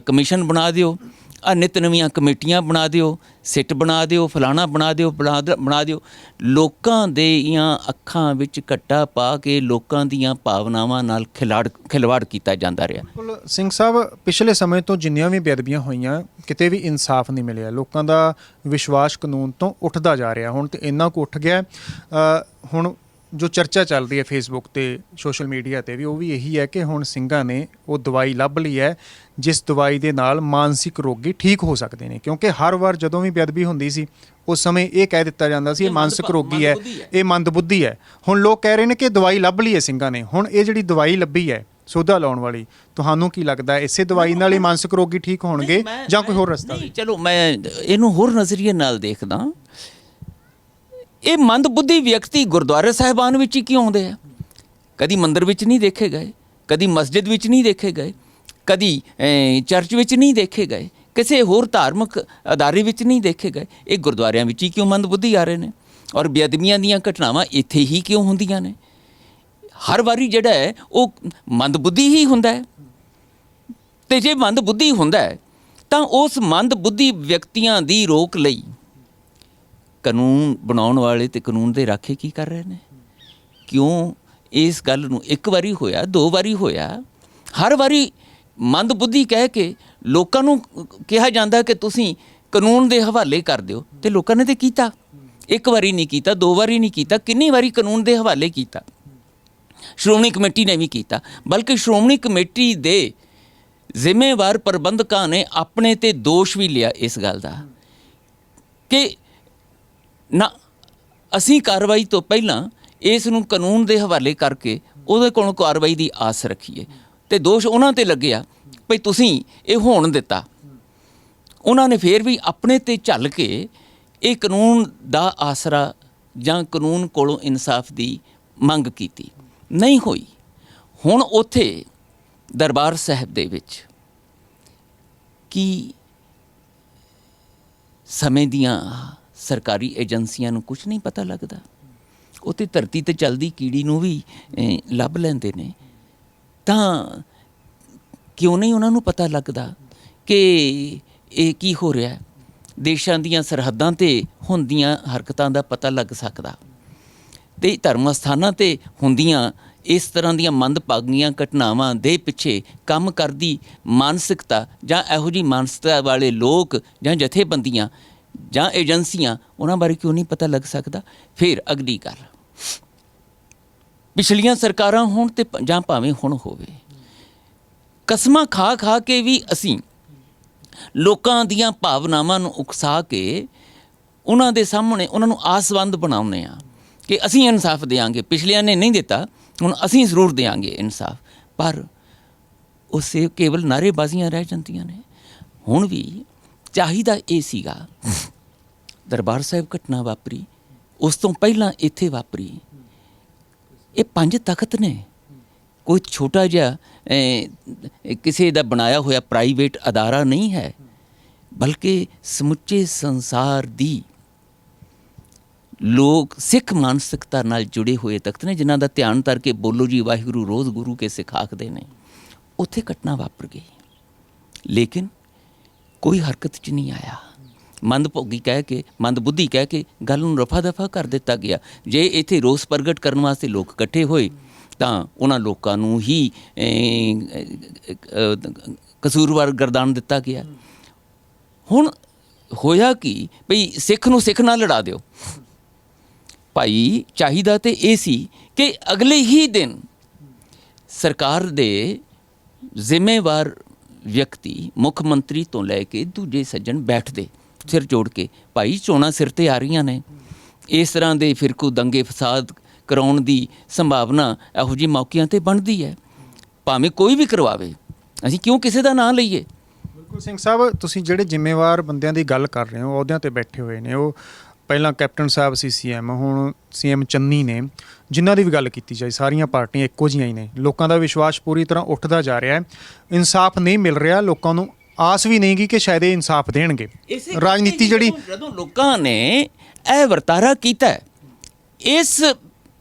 ਕਮਿਸ਼ਨ ਬਣਾ ਦਿਓ, ਆ ਨਿਤ ਨਵੀਆਂ ਕਮੇਟੀਆਂ ਬਣਾ ਦਿਓ, ਸਿੱਟ ਬਣਾ ਦਿਓ, ਫਲਾਣਾ ਬਣਾ ਦਿਓ, ਬਣਾ ਦਿਓ। ਲੋਕਾਂ ਦੀਆਂ ਅੱਖਾਂ ਵਿੱਚ ਘੱਟਾ ਪਾ ਕੇ ਲੋਕਾਂ ਦੀਆਂ ਭਾਵਨਾਵਾਂ ਨਾਲ ਖਿਲਵਾੜ ਕੀਤਾ ਜਾਂਦਾ ਰਿਹਾ। ਬਿਲਕੁਲ ਸਿੰਘ ਸਾਹਿਬ, ਪਿਛਲੇ ਸਮੇਂ ਤੋਂ ਜਿੰਨੀਆਂ ਵੀ ਬੇਅਦਬੀਆਂ ਹੋਈਆਂ ਕਿਤੇ ਵੀ ਇਨਸਾਫ ਨਹੀਂ ਮਿਲਿਆ। ਲੋਕਾਂ ਦਾ ਵਿਸ਼ਵਾਸ ਕਾਨੂੰਨ ਤੋਂ ਉੱਠਦਾ ਜਾ ਰਿਹਾ। ਹੁਣ ਤੇ ਇੰਨਾ ਕੁ ਉੱਠ ਗਿਆ, ਹੁਣ ਜੋ ਚਰਚਾ ਚੱਲ ਰਹੀ ਹੈ ਫੇਸਬੁੱਕ ਤੇ ਸੋਸ਼ਲ ਮੀਡੀਆ ਤੇ ਵੀ, ਉਹ ਵੀ ਇਹੀ ਹੈ ਕਿ ਹੁਣ ਸਿੰਘਾਂ ਨੇ ਉਹ ਦਵਾਈ ਲੱਭ ਲਈ ਹੈ ਜਿਸ ਦਵਾਈ ਦੇ ਨਾਲ ਮਾਨਸਿਕ ਰੋਗੀ ਠੀਕ ਹੋ ਸਕਦੇ ਨੇ। ਕਿਉਂਕਿ ਹਰ ਵਾਰ ਜਦੋਂ ਵੀ ਬੇਅਦਬੀ ਹੁੰਦੀ ਸੀ ਉਸ ਸਮੇਂ ਇਹ ਕਹਿ ਦਿੱਤਾ ਜਾਂਦਾ ਸੀ ਇਹ ਮਾਨਸਿਕ ਰੋਗੀ ਹੈ, ਇਹ ਮੰਦਬੁੱਧੀ ਹੈ। ਹੁਣ ਲੋਕ ਕਹਿ ਰਹੇ ਨੇ ਕਿ ਦਵਾਈ ਲੱਭ ਲਈ ਹੈ ਸਿੰਘਾਂ ਨੇ। ਹੁਣ ਇਹ ਜਿਹੜੀ ਦਵਾਈ ਲੱਭੀ ਹੈ ਸੋਧਾ ਲਾਉਣ ਵਾਲੀ, ਤੁਹਾਨੂੰ ਕੀ ਲੱਗਦਾ ਇਸੇ ਦਵਾਈ ਨਾਲ ਹੀ ਮਾਨਸਿਕ ਰੋਗੀ ਠੀਕ ਹੋਣਗੇ ਜਾਂ ਕੋਈ ਹੋਰ ਰਸਤਾ? ਨਹੀਂ, ਚਲੋ ਮੈਂ ਇਹਨੂੰ ਹੋਰ ਨਜ਼ਰੀਏ ਨਾਲ ਦੇਖਦਾ। ਇਹ ਮੰਦਬੁੱਧੀ ਵਿਅਕਤੀ ਗੁਰਦੁਆਰੇ ਸਾਹਿਬਾਨ ਵਿੱਚ ਹੀ ਕਿਉਂ ਆਉਂਦੇ ਆ? ਕਦੀ ਮੰਦਿਰ ਵਿੱਚ ਨਹੀਂ ਦੇਖੇ ਗਏ, ਕਦੀ ਮਸਜਿਦ ਵਿੱਚ ਨਹੀਂ ਦੇਖੇ ਗਏ, ਕਦੀ ਚਰਚ ਵਿੱਚ ਨਹੀਂ ਦੇਖੇ ਗਏ, ਕਿਸੇ ਹੋਰ ਧਾਰਮਿਕ ਅਦਾਰੇ ਵਿੱਚ ਨਹੀਂ ਦੇਖੇ ਗਏ। ਇਹ ਗੁਰਦੁਆਰਿਆਂ ਵਿੱਚ ਹੀ ਕਿਉਂ ਮੰਦਬੁੱਧੀ ਆ ਰਹੇ ਨੇ? ਔਰ ਬੇਅਦਬੀਆਂ ਦੀਆਂ ਘਟਨਾਵਾਂ ਇੱਥੇ ਹੀ ਕਿਉਂ ਹੁੰਦੀਆਂ ਨੇ? ਹਰ ਵਾਰੀ ਜਿਹੜਾ ਹੈ ਉਹ ਮੰਦਬੁੱਧੀ ਹੀ ਹੁੰਦਾ ਹੈ। ਅਤੇ ਜੇ ਮੰਦਬੁੱਧੀ ਹੁੰਦਾ ਹੈ ਤਾਂ ਉਸ ਮੰਦਬੁੱਧੀ ਵਿਅਕਤੀਆਂ ਦੀ ਰੋਕ ਲਈ ਕਾਨੂੰਨ ਬਣਾਉਣ ਵਾਲੇ ਅਤੇ ਕਾਨੂੰਨ ਦੇ ਰਾਖੇ ਕੀ ਕਰ ਰਹੇ ਨੇ? ਕਿਉਂ ਇਸ ਗੱਲ ਨੂੰ ਇੱਕ ਵਾਰੀ ਹੋਇਆ, 2 ਵਾਰੀ ਹੋਇਆ, ਹਰ ਵਾਰੀ ਮੰਦਬੁੱਧੀ ਕਹਿ ਕੇ ਲੋਕਾਂ ਨੂੰ ਕਿਹਾ ਜਾਂਦਾ ਕਿ ਤੁਸੀਂ ਕਾਨੂੰਨ ਦੇ ਹਵਾਲੇ ਕਰ ਦਿਓ। ਅਤੇ ਲੋਕਾਂ ਨੇ ਤਾਂ ਕੀਤਾ, ਇੱਕ ਵਾਰੀ ਨਹੀਂ ਕੀਤਾ, 2 ਵਾਰੀ ਨਹੀਂ ਕੀਤਾ, ਕਿੰਨੀ ਵਾਰੀ ਕਾਨੂੰਨ ਦੇ ਹਵਾਲੇ ਕੀਤਾ। ਸ਼੍ਰੋਮਣੀ ਕਮੇਟੀ ਨੇ ਵੀ ਕੀਤਾ, ਬਲਕਿ ਸ਼੍ਰੋਮਣੀ ਕਮੇਟੀ ਦੇ ਜ਼ਿੰਮੇਵਾਰ ਪ੍ਰਬੰਧਕਾਂ ਨੇ ਆਪਣੇ 'ਤੇ ਦੋਸ਼ ਵੀ ਲਿਆ ਇਸ ਗੱਲ ਦਾ ਕਿ ਨਾ, ਅਸੀਂ ਕਾਰਵਾਈ ਤੋਂ ਪਹਿਲਾਂ ਇਸ ਨੂੰ ਕਾਨੂੰਨ ਦੇ ਹਵਾਲੇ ਕਰਕੇ ਉਹਦੇ ਕੋਲੋਂ ਕਾਰਵਾਈ ਦੀ ਆਸ ਰੱਖੀਏ। ਅਤੇ ਦੋਸ਼ ਉਹਨਾਂ 'ਤੇ ਲੱਗਿਆ ਭਈ ਤੁਸੀਂ ਇਹ ਹੋਣ ਦਿੱਤਾ। ਉਹਨਾਂ ਨੇ ਫਿਰ ਵੀ ਆਪਣੇ 'ਤੇ ਝੱਲ ਕੇ ਇਹ ਕਾਨੂੰਨ ਦਾ ਆਸਰਾ ਜਾਂ ਕਾਨੂੰਨ ਕੋਲੋਂ ਇਨਸਾਫ ਦੀ ਮੰਗ ਕੀਤੀ, ਨਹੀਂ ਹੋਈ। ਹੁਣ ਉੱਥੇ ਦਰਬਾਰ ਸਾਹਿਬ ਦੇ ਵਿੱਚ ਕੀ ਸਮੇਂ ਦੀਆਂ ਸਰਕਾਰੀ ਏਜੰਸੀਆਂ ਨੂੰ ਕੁਛ ਨਹੀਂ ਪਤਾ ਲੱਗਦਾ? ਉੱਥੇ ਧਰਤੀ 'ਤੇ ਚੱਲਦੀ ਕੀੜੀ ਨੂੰ ਵੀ ਲੱਭ ਲੈਂਦੇ ਨੇ। ਤਾਂ ਕਿਉਂ ਨਹੀਂ ਉਹਨਾਂ ਨੂੰ ਪਤਾ ਲੱਗਦਾ ਕਿ ਇਹ ਕੀ ਹੋ ਰਿਹਾ? ਦੇਸ਼ਾਂ ਦੀਆਂ ਸਰਹੱਦਾਂ 'ਤੇ ਹੁੰਦੀਆਂ ਹਰਕਤਾਂ ਦਾ ਪਤਾ ਲੱਗ ਸਕਦਾ। ਅਤੇ ਧਰਮ ਅਸਥਾਨਾਂ 'ਤੇ ਹੁੰਦੀਆਂ ਇਸ ਤਰ੍ਹਾਂ ਦੀਆਂ ਮੰਦਭਾਗੀਆਂ ਘਟਨਾਵਾਂ ਦੇ ਪਿੱਛੇ ਕੰਮ ਕਰਦੀ ਮਾਨਸਿਕਤਾ ਜਾਂ ਇਹੋ ਜਿਹੀ ਮਾਨਸਿਕਤਾ ਵਾਲੇ ਲੋਕ ਜਾਂ ਜਥੇਬੰਦੀਆਂ ਜਾਂ ਏਜੰਸੀਆਂ, ਉਹਨਾਂ ਬਾਰੇ ਕਿਉਂ ਨਹੀਂ ਪਤਾ ਲੱਗ ਸਕਦਾ? ਫਿਰ ਅਗਲੀ ਗੱਲ, ਪਿਛਲੀਆਂ ਸਰਕਾਰਾਂ ਹੋਣ ਅਤੇ ਜਾਂ ਭਾਵੇਂ ਹੁਣ ਹੋਵੇ, ਕਸਮਾਂ ਖਾ ਖਾ ਕੇ ਵੀ ਅਸੀਂ ਲੋਕਾਂ ਦੀਆਂ ਭਾਵਨਾਵਾਂ ਨੂੰ ਉਕਸਾ ਕੇ ਉਹਨਾਂ ਦੇ ਸਾਹਮਣੇ ਉਹਨਾਂ ਨੂੰ ਆਸਵੰਦ ਬਣਾਉਂਦੇ ਹਾਂ ਕਿ ਅਸੀਂ ਇਨਸਾਫ ਦਿਆਂਗੇ। ਪਿਛਲਿਆਂ ਨੇ ਨਹੀਂ ਦਿੱਤਾ, ਹੁਣ ਅਸੀਂ ਜ਼ਰੂਰ ਦਿਆਂਗੇ ਇਨਸਾਫ। ਪਰ ਉਸੇ ਕੇਵਲ ਨਾਅਰੇਬਾਜ਼ੀਆਂ ਰਹਿ ਜਾਂਦੀਆਂ ਨੇ। ਹੁਣ ਵੀ ਚਾਹੀਦਾ ਇਹ ਸੀਗਾ, ਦਰਬਾਰ ਸਾਹਿਬ ਘਟਨਾ ਵਾਪਰੀ, ਉਸ ਤੋਂ ਪਹਿਲਾਂ ਇੱਥੇ ਵਾਪਰੀ, ਇਹ 5 ਤਖ਼ਤ ਨੇ। ਕੋਈ ਛੋਟਾ ਜਿਹਾ ਕਿਸੇ ਦਾ ਬਣਾਇਆ ਹੋਇਆ ਪ੍ਰਾਈਵੇਟ ਅਦਾਰਾ ਨਹੀਂ ਹੈ, ਬਲਕਿ ਸਮੁੱਚੇ ਸੰਸਾਰ ਦੀ ਲੋਕ ਸਿੱਖ ਮਾਨਸਿਕਤਾ ਨਾਲ ਜੁੜੇ ਹੋਏ ਤਖ਼ਤ ਨੇ, ਜਿਨ੍ਹਾਂ ਦਾ ਧਿਆਨ ਧਰ ਕੇ ਬੋਲੋ ਜੀ ਵਾਹਿਗੁਰੂ ਰੋਜ਼ ਗੁਰੂ ਕੇ ਸਿੱਖ ਆਖਦੇ ਨੇ। ਉੱਥੇ ਘਟਨਾ ਵਾਪਰ ਗਈ, ਲੇਕਿਨ ਕੋਈ ਹਰਕਤ 'ਚ ਨਹੀਂ ਆਇਆ। ਮੰਦਭੋਗੀ ਕਹਿ ਕੇ, ਮੰਦਬੁੱਧੀ ਕਹਿ ਕੇ ਗੱਲ ਨੂੰ ਰਫਾ ਦਫਾ ਕਰ ਦਿੱਤਾ ਗਿਆ। ਜੇ ਇੱਥੇ ਰੋਸ ਪ੍ਰਗਟ ਕਰਨ ਵਾਸਤੇ ਲੋਕ ਇਕੱਠੇ ਹੋਏ ਤਾਂ ਉਹਨਾਂ ਲੋਕਾਂ ਨੂੰ ਹੀ ਕਸੂਰਵਾਰ ਗਰਦਾਨ ਦਿੱਤਾ ਗਿਆ। ਹੁਣ ਹੋਇਆ ਕੀ ਭਈ ਸਿੱਖ ਨੂੰ ਸਿੱਖ ਨਾਲ ਲੜਾ ਦਿਓ। ਭਾਈ ਚਾਹੀਦਾ ਤਾਂ ਇਹ ਸੀ ਕਿ ਅਗਲੇ ਹੀ ਦਿਨ ਸਰਕਾਰ ਦੇ ਜ਼ਿੰਮੇਵਾਰ ਵਿਅਕਤੀ, ਮੁੱਖ ਮੰਤਰੀ ਤੋਂ ਲੈ ਕੇ ਦੂਜੇ ਸੱਜਣ ਬੈਠਦੇ ਸਿਰ ਜੋੜ ਕੇ, ਭਾਈ ਚੋਣਾਂ ਸਿਰ 'ਤੇ ਆ ਰਹੀਆਂ ਨੇ, ਇਸ ਤਰ੍ਹਾਂ ਦੇ ਫਿਰਕੂ ਦੰਗੇ ਫਸਾਦ ਕਰਾਉਣ ਦੀ ਸੰਭਾਵਨਾ ਇਹੋ ਜਿਹੇ ਮੌਕਿਆਂ 'ਤੇ ਬਣਦੀ ਹੈ। ਭਾਵੇਂ ਕੋਈ ਵੀ ਕਰਵਾਵੇ, ਅਸੀਂ ਕਿਉਂ ਕਿਸੇ ਦਾ ਨਾਂ ਲਈਏ? ਬਿਲਕੁਲ ਸਿੰਘ ਸਾਹਿਬ, ਤੁਸੀਂ ਜਿਹੜੇ ਜ਼ਿੰਮੇਵਾਰ ਬੰਦਿਆਂ ਦੀ ਗੱਲ ਕਰ ਰਹੇ ਹੋ, ਅਹੁਦਿਆਂ 'ਤੇ ਬੈਠੇ ਹੋਏ ਨੇ, ਉਹ ਪਹਿਲਾਂ ਕੈਪਟਨ ਸਾਹਿਬ ਸੀ CM, ਹੁਣ CM ਚੰਨੀ ਨੇ, ਜਿਨ੍ਹਾਂ ਦੀ ਵੀ ਗੱਲ ਕੀਤੀ ਜਾਏ ਸਾਰੀਆਂ ਪਾਰਟੀਆਂ ਇੱਕੋ ਜਿਹੀਆਂ ਹੀ ਨੇ। ਲੋਕਾਂ ਦਾ ਵਿਸ਼ਵਾਸ ਪੂਰੀ ਤਰ੍ਹਾਂ ਉੱਠਦਾ ਜਾ ਰਿਹਾ ਹੈ, ਇਨਸਾਫ ਨਹੀਂ ਮਿਲ ਰਿਹਾ। ਲੋਕਾਂ ਨੂੰ ਆਸ ਵੀ ਨਹੀਂ ਗੀ ਕਿ ਸ਼ਾਇਦ ਇਹ ਇਨਸਾਫ ਦੇਣਗੇ। ਰਾਜਨੀਤੀ ਜਿਹੜੀ ਜਦੋਂ ਲੋਕਾਂ ਨੇ ਇਹ ਵਰਤਾਰਾ ਕੀਤਾ, ਇਸ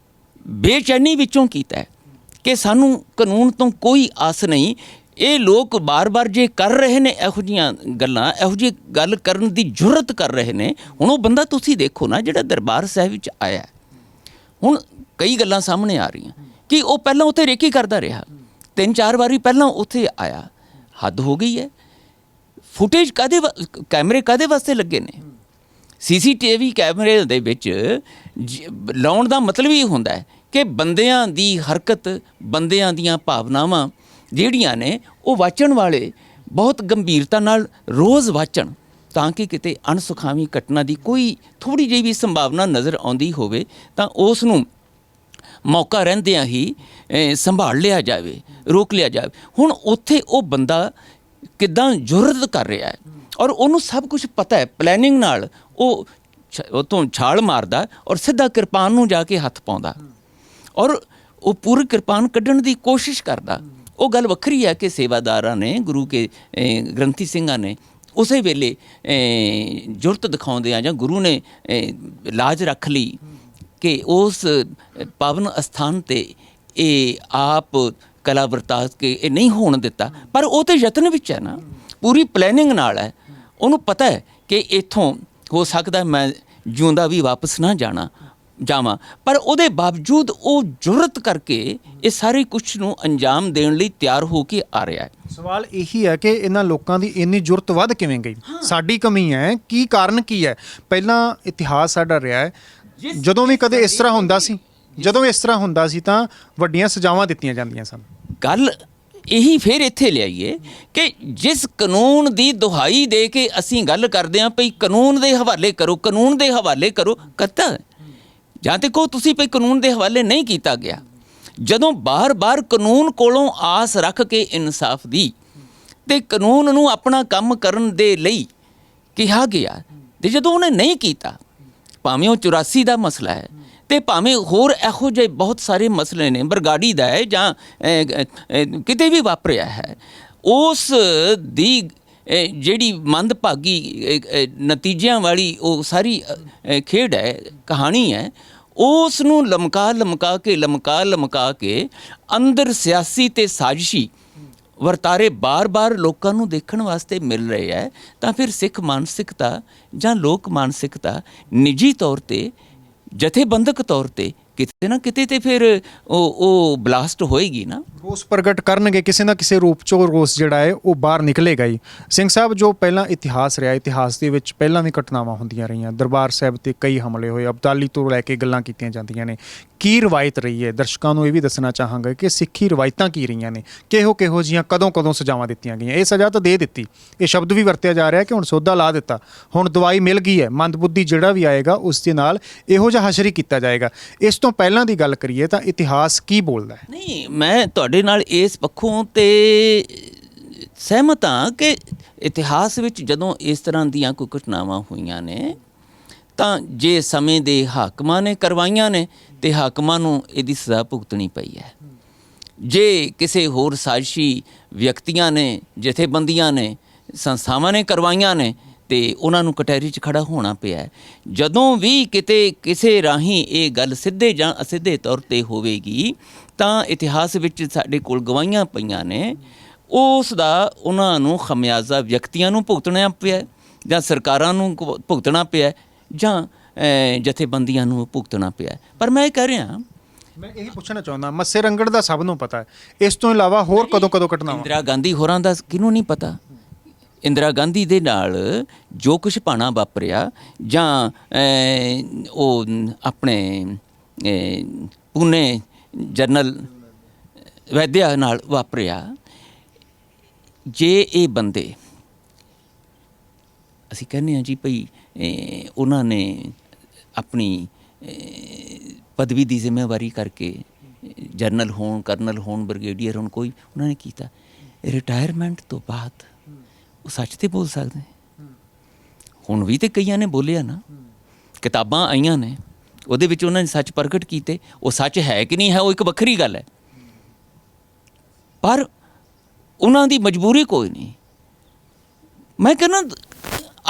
ਬੇਚੈਨੀ ਵਿੱਚੋਂ ਕੀਤਾ ਕਿ ਸਾਨੂੰ ਕਾਨੂੰਨ ਤੋਂ ਕੋਈ ਆਸ ਨਹੀਂ, ਇਹ ਲੋਕ ਬਾਰ-ਬਾਰ ਜੇ ਕਰ ਰਹੇ ਨੇ ਇਹੋ ਜਿਹੀਆਂ ਗੱਲਾਂ, ਇਹੋ ਜਿਹੀ ਗੱਲ ਕਰਨ ਦੀ ਜੁਰਤ ਕਰ ਰਹੇ ਨੇ। ਹੁਣ ਉਹ ਬੰਦਾ ਤੁਸੀਂ ਦੇਖੋ ਨਾ ਜਿਹੜਾ ਦਰਬਾਰ ਸਾਹਿਬ ਵਿੱਚ ਆਇਆ, ਹੁਣ ਕਈ ਗੱਲਾਂ ਸਾਹਮਣੇ ਆ ਰਹੀਆਂ ਕਿ ਉਹ ਪਹਿਲਾਂ ਉੱਥੇ ਰੇਕੀ ਕਰਦਾ ਰਿਹਾ, 3-4 ਵਾਰੀ ਪਹਿਲਾਂ ਉੱਥੇ ਆਇਆ। ਹੱਦ ਹੋ ਗਈ ਹੈ। ਫੁਟੇਜ ਕੈਮਰੇ ਕਾਹਦੇ ਵਾਸਤੇ ਲੱਗੇ ਨੇ? CCTV ਕੈਮਰੇ ਦੇ ਵਿੱਚ ਲਾਉਣ ਦਾ ਮਤਲਬ ਇਹ ਹੁੰਦਾ ਹੈ ਕਿ ਬੰਦਿਆਂ ਦੀ ਹਰਕਤ, ਬੰਦਿਆਂ ਦੀਆਂ ਭਾਵਨਾਵਾਂ ਜਿਹੜੀਆਂ ਨੇ ਉਹ ਵਾਚਣ ਵਾਲੇ ਬਹੁਤ ਗੰਭੀਰਤਾ ਨਾਲ ਰੋਜ਼ ਵਾਚਣ, ਤਾਂ ਕਿ ਕਿਤੇ ਅਣਸੁਖਾਵੀਂ ਘਟਨਾ ਦੀ ਕੋਈ ਥੋੜ੍ਹੀ ਜਿਹੀ ਵੀ ਸੰਭਾਵਨਾ ਨਜ਼ਰ ਆਉਂਦੀ ਹੋਵੇ ਤਾਂ ਉਸ ਨੂੰ ਮੌਕਾ ਰਹਿੰਦਿਆਂ ਹੀ ਸੰਭਾਲ ਲਿਆ ਜਾਵੇ, ਰੋਕ ਲਿਆ ਜਾਵੇ। ਹੁਣ ਉੱਥੇ ਉਹ ਬੰਦਾ ਕਿੱਦਾਂ ਜੁਰਤ ਕਰ ਰਿਹਾ ਹੈ ਔਰ ਉਹਨੂੰ ਸਭ ਕੁਝ ਪਤਾ ਹੈ। ਪਲੈਨਿੰਗ ਨਾਲ ਉਹ ਤੋਂ ਛਾਲ ਮਾਰਦਾ ਔਰ ਸਿੱਧਾ ਕਿਰਪਾਨ ਨੂੰ ਜਾ ਕੇ ਹੱਥ ਪਾਉਂਦਾ ਔਰ ਉਹ ਪੂਰੀ ਕਿਰਪਾਨ ਕੱਢਣ ਦੀ ਕੋਸ਼ਿਸ਼ ਕਰਦਾ। ਉਹ ਗੱਲ ਵੱਖਰੀ ਹੈ ਕਿ ਸੇਵਾਦਾਰਾਂ ਨੇ, ਗੁਰੂ ਕੇ ਗ੍ਰੰਥੀ ਸਿੰਘਾਂ ਨੇ ਉਸੇ ਵੇਲੇ ਜੁਰਤ ਦਿਖਾਉਂਦੇ ਆ ਜਾਂ ਗੁਰੂ ਨੇ ਲਾਜ ਰੱਖ ਲਈ ਕਿ ਉਸ ਪਾਵਨ ਅਸਥਾਨ 'ਤੇ ਇਹ ਆਪ ਕਲਾ ਵਰਤਾ ਕੇ ਇਹ ਨਹੀਂ ਹੋਣ ਦਿੱਤਾ। ਪਰ ਉਹ ਤਾਂ ਯਤਨ ਵਿੱਚ ਹੈ ਨਾ, ਪੂਰੀ ਪਲੈਨਿੰਗ ਨਾਲ ਹੈ। ਉਹਨੂੰ ਪਤਾ ਹੈ ਕਿ ਇੱਥੋਂ ਹੋ ਸਕਦਾ ਮੈਂ ਜਿਉਂਦਾ ਵੀ ਵਾਪਸ ਨਾ ਜਾਵਾਂ, ਪਰ ਉਹਦੇ ਬਾਵਜੂਦ ਉਹ ਜੁਰਤ ਕਰਕੇ ਇਹ ਸਾਰੇ ਕੁਛ ਨੂੰ ਅੰਜਾਮ ਦੇਣ ਲਈ ਤਿਆਰ ਹੋ ਕੇ ਆ ਰਿਹਾ ਹੈ। ਸਵਾਲ ਇਹੀ ਹੈ ਕਿ ਇਹਨਾਂ ਲੋਕਾਂ ਦੀ ਇੰਨੀ ਜੁਰਤ ਵੱਧ ਕਿਵੇਂ ਗਈ? ਸਾਡੀ ਕਮੀ ਹੈ, ਕੀ ਕਾਰਨ ਕੀ ਹੈ? ਪਹਿਲਾਂ ਇਤਿਹਾਸ ਸਾਡਾ ਰਿਹਾ ਹੈ, ਜਦੋਂ ਵੀ ਕਦੇ ਇਸ ਤਰ੍ਹਾਂ ਹੁੰਦਾ ਸੀ ਤਾਂ ਵੱਡੀਆਂ ਸਜ਼ਾਵਾਂ ਦਿੱਤੀਆਂ ਜਾਂਦੀਆਂ ਸਨ। ਗੱਲ ਇਹੀ ਫਿਰ ਇੱਥੇ ਲਿਆਈਏ ਕਿ ਜਿਸ ਕਾਨੂੰਨ ਦੀ ਦੁਹਾਈ ਦੇ ਕੇ ਅਸੀਂ ਗੱਲ ਕਰਦੇ ਹਾਂ ਭਈ ਕਾਨੂੰਨ ਦੇ ਹਵਾਲੇ ਕਰੋ, ਕਾਨੂੰਨ ਦੇ ਹਵਾਲੇ ਕਰੋ, ਕਰਤਾ ਜਾਂ ਤੇ ਕਹੋ ਤੁਸੀਂ ਭਈ ਕਾਨੂੰਨ ਦੇ ਹਵਾਲੇ ਨਹੀਂ ਕੀਤਾ ਗਿਆ। ਜਦੋਂ ਬਾਰ-ਬਾਰ ਕਾਨੂੰਨ ਕੋਲੋਂ ਆਸ ਰੱਖ ਕੇ ਇਨਸਾਫ ਦੀ ਤੇ ਕਾਨੂੰਨ ਨੂੰ ਆਪਣਾ ਕੰਮ ਕਰਨ ਦੇ ਲਈ ਕਿਹਾ ਗਿਆ ਤੇ ਜਦੋਂ ਉਹਨੇ ਨਹੀਂ ਕੀਤਾ, ਭਾਵੇਂ ਉਹ 84 ਦਾ ਮਸਲਾ ਹੈ ਤੇ ਭਾਵੇਂ ਹੋਰ ਇਹੋ ਜਿਹੇ ਬਹੁਤ ਸਾਰੇ ਮਸਲੇ ਨੇ, ਬਰਗਾੜੀ ਦਾ ਹੈ ਜਾਂ ਕਿਤੇ ਵੀ ਵਾਪਰਿਆ ਹੈ, ਉਸ ਦੀ ਜਿਹੜੀ ਮੰਦਭਾਗੀ ਨਤੀਜਿਆਂ ਵਾਲੀ ਉਹ ਸਾਰੀ ਖੇਡ ਹੈ, ਕਹਾਣੀ ਹੈ, ਉਸ ਨੂੰ ਲਮਕਾ ਕੇ ਅੰਦਰ ਸਿਆਸੀ ਤੇ ਸਾਜ਼ਿਸ਼ੀ ਵਰਤਾਰੇ ਬਾਰ-ਬਾਰ ਲੋਕਾਂ ਨੂੰ ਦੇਖਣ ਵਾਸਤੇ ਮਿਲ ਰਹੇ ਹੈ। ਤਾਂ ਫਿਰ ਸਿੱਖ ਮਾਨਸਿਕਤਾ ਜਾਂ ਲੋਕ ਮਾਨਸਿਕਤਾ ਨਿੱਜੀ ਤੌਰ 'ਤੇ, ਜਥੇਬੰਦਕ ਤੌਰ 'ਤੇ ਕਿਤੇ ਨਾ ਕਿਤੇ ਤੇ ਫਿਰ ਉਹ ਬਲਾਸਟ ਹੋਏਗੀ ਨਾ। ਰੋਸ ਪ੍ਰਗਟ ਕਰਨਗੇ ਕਿਸੇ ਨਾ ਕਿਸੇ ਰੂਪ 'ਚ। ਉਹ ਰੋਸ ਜਿਹੜਾ ਹੈ ਉਹ ਬਾਹਰ ਨਿਕਲੇਗਾ ਹੀ। ਸਿੰਘ ਸਾਹਿਬ, ਜੋ ਪਹਿਲਾਂ ਇਤਿਹਾਸ ਰਿਹਾ, ਇਤਿਹਾਸ ਦੇ ਵਿੱਚ ਪਹਿਲਾਂ ਵੀ ਘਟਨਾਵਾਂ ਹੁੰਦੀਆਂ ਰਹੀਆਂ। ਦਰਬਾਰ ਸਾਹਿਬ 'ਤੇ ਕਈ ਹਮਲੇ ਹੋਏ, ਅਬਦਾਲੀ ਤੋਂ ਲੈ ਕੇ ਗੱਲਾਂ ਕੀਤੀਆਂ ਜਾਂਦੀਆਂ ਨੇ। ਕੀ ਰਵਾਇਤ ਰਹੀ ਹੈ? ਦਰਸ਼ਕਾਂ ਨੂੰ ਇਹ ਵੀ ਦੱਸਣਾ ਚਾਹਾਂਗਾ ਕਿ ਸਿੱਖੀ ਰਵਾਇਤਾਂ ਕੀ ਰਹੀਆਂ ਨੇ, ਕਿਹੋ ਜਿਹੀਆਂ ਕਦੋਂ ਸਜ਼ਾਵਾਂ ਦਿੱਤੀਆਂ ਗਈਆਂ। ਇਹ ਸਜ਼ਾ ਤਾਂ ਦੇ ਦਿੱਤੀ, ਇਹ ਸ਼ਬਦ ਵੀ ਵਰਤਿਆ ਜਾ ਰਿਹਾ ਕਿ ਹੁਣ ਸੌਦਾ ਲਾ ਦਿੱਤਾ, ਹੁਣ ਦਵਾਈ ਮਿਲ ਗਈ ਹੈ। ਮੰਦਬੁੱਧੀ ਜਿਹੜਾ ਵੀ ਆਏਗਾ ਉਸ ਦੇ ਨਾਲ ਇਹੋ ਜਿਹਾ ਹਸ਼ਰ ਹੀ ਕੀਤਾ ਜਾਏਗਾ। ਇਸ ਤੋਂ ਪਹਿਲਾਂ ਦੀ ਗੱਲ ਕਰੀਏ ਤਾਂ ਇਤਿਹਾਸ ਕੀ ਬੋਲਦਾ ਹੈ? ਨਹੀਂ, ਮੈਂ ਤੁਹਾਡੇ ਨਾਲ ਇਸ ਪੱਖੋਂ ਤੇ ਸਹਿਮਤ ਹਾਂ ਕਿ ਇਤਿਹਾਸ ਵਿੱਚ ਜਦੋਂ ਇਸ ਤਰ੍ਹਾਂ ਦੀਆਂ ਕੋਈ ਘਟਨਾਵਾਂ ਹੋਈਆਂ ਨੇ ਤਾਂ ਜੇ ਸਮੇਂ ਦੇ ਹਾਕਮਾਂ ਨੇ ਕਰਵਾਈਆਂ ਨੇ ਤੇ ਹਾਕਮਾਂ ਨੂੰ ਇਹਦੀ ਸਜ਼ਾ ਭੁਗਤਣੀ ਪਈ ਹੈ। ਜੇ ਕਿਸੇ ਹੋਰ ਸਾਜ਼ਿਸ਼ੀ ਵਿਅਕਤੀਆਂ ਨੇ, ਜਥੇਬੰਦੀਆਂ ਨੇ, ਸੰਸਥਾਵਾਂ ਨੇ ਕਰਵਾਈਆਂ ਨੇ ਤੇ ਉਹਨਾਂ ਨੂੰ ਕਟਹਿਰੀ 'ਚ ਖੜਾ ਹੋਣਾ ਪਿਆ। ਜਦੋਂ ਵੀ ਕਿਤੇ ਕਿਸੇ ਰਾਹੀਂ ਇਹ ਗੱਲ ਸਿੱਧੇ ਜਾਂ ਅਸਿੱਧੇ ਤੌਰ 'ਤੇ ਹੋਵੇਗੀ ਤਾਂ ਇਤਿਹਾਸ ਵਿੱਚ ਸਾਡੇ ਕੋਲ ਗਵਾਹੀਆਂ ਪਈਆਂ ਨੇ, ਉਸ ਦਾ ਉਹਨਾਂ ਨੂੰ ਖਮਿਆਜ਼ਾ ਵਿਅਕਤੀਆਂ ਨੂੰ ਭੁਗਤਣਾ ਪਿਆ ਜਾਂ ਸਰਕਾਰਾਂ ਨੂੰ ਭੁਗਤਣਾ ਪਿਆ ਜਾਂ ਜਥੇਬੰਦੀਆਂ ਨੂੰ ਭੁਗਤਣਾ ਪਿਆ। ਪਰ ਮੈਂ ਇਹ ਕਹਿ ਰਿਹਾ, ਮੈਂ ਇਹੀ ਪੁੱਛਣਾ ਚਾਹੁੰਦਾ, ਮੱਸੇ ਰੰਗੜ ਦਾ ਸਭ ਨੂੰ ਪਤਾ ਹੈ, ਇਸ ਤੋਂ ਇਲਾਵਾ ਹੋਰ ਕਦੋਂ ਘਟਨਾਵਾਂ? ਇੰਦਰਾ ਗਾਂਧੀ ਹੋਰਾਂ ਦਾ ਕਿਹਨੂੰ ਨਹੀਂ ਪਤਾ? ਇੰਦਰਾ ਗਾਂਧੀ ਦੇ ਨਾਲ ਜੋ ਕੁਛ ਭਾਣਾ ਵਾਪਰਿਆ ਜਾਂ ਉਹ ਆਪਣੇ ਪੂਨੇ ਜਨਰਲ ਵੈਦਿਆ ਨਾਲ ਵਾਪਰਿਆ, ਜੇ ਇਹ ਬੰਦੇ ਅਸੀਂ ਕਹਿੰਦੇ ਹਾਂ ਜੀ ਭਈ ਉਹਨਾਂ ਨੇ ਆਪਣੀ ਪਦਵੀ ਦੀ ਜ਼ਿੰਮੇਵਾਰੀ ਕਰਕੇ ਜਨਰਲ ਹੋਣ, ਕਰਨਲ ਹੋਣ, ਬ੍ਰਿਗੇਡੀਅਰ ਹੋਣ, ਕੋਈ ਉਹਨਾਂ ਨੇ ਕੀਤਾ, ਰਿਟਾਇਰਮੈਂਟ ਤੋਂ ਬਾਅਦ ਉਹ ਸੱਚ ਤੇ ਬੋਲ ਸਕਦੇ। ਹੁਣ ਵੀ ਤੇ ਕਈਆਂ ਨੇ ਬੋਲਿਆ ਨਾ, ਕਿਤਾਬਾਂ ਆਈਆਂ ਨੇ, ਉਹਦੇ ਵਿੱਚ ਉਹਨਾਂ ਨੇ ਸੱਚ ਪ੍ਰਗਟ ਕੀਤੇ। ਉਹ ਸੱਚ ਹੈ ਕਿ ਨਹੀਂ ਹੈ ਉਹ ਇੱਕ ਵੱਖਰੀ ਗੱਲ ਹੈ, ਪਰ ਉਹਨਾਂ ਦੀ ਮਜਬੂਰੀ ਕੋਈ ਨਹੀਂ। ਮੈਂ ਕਹਿੰਦਾ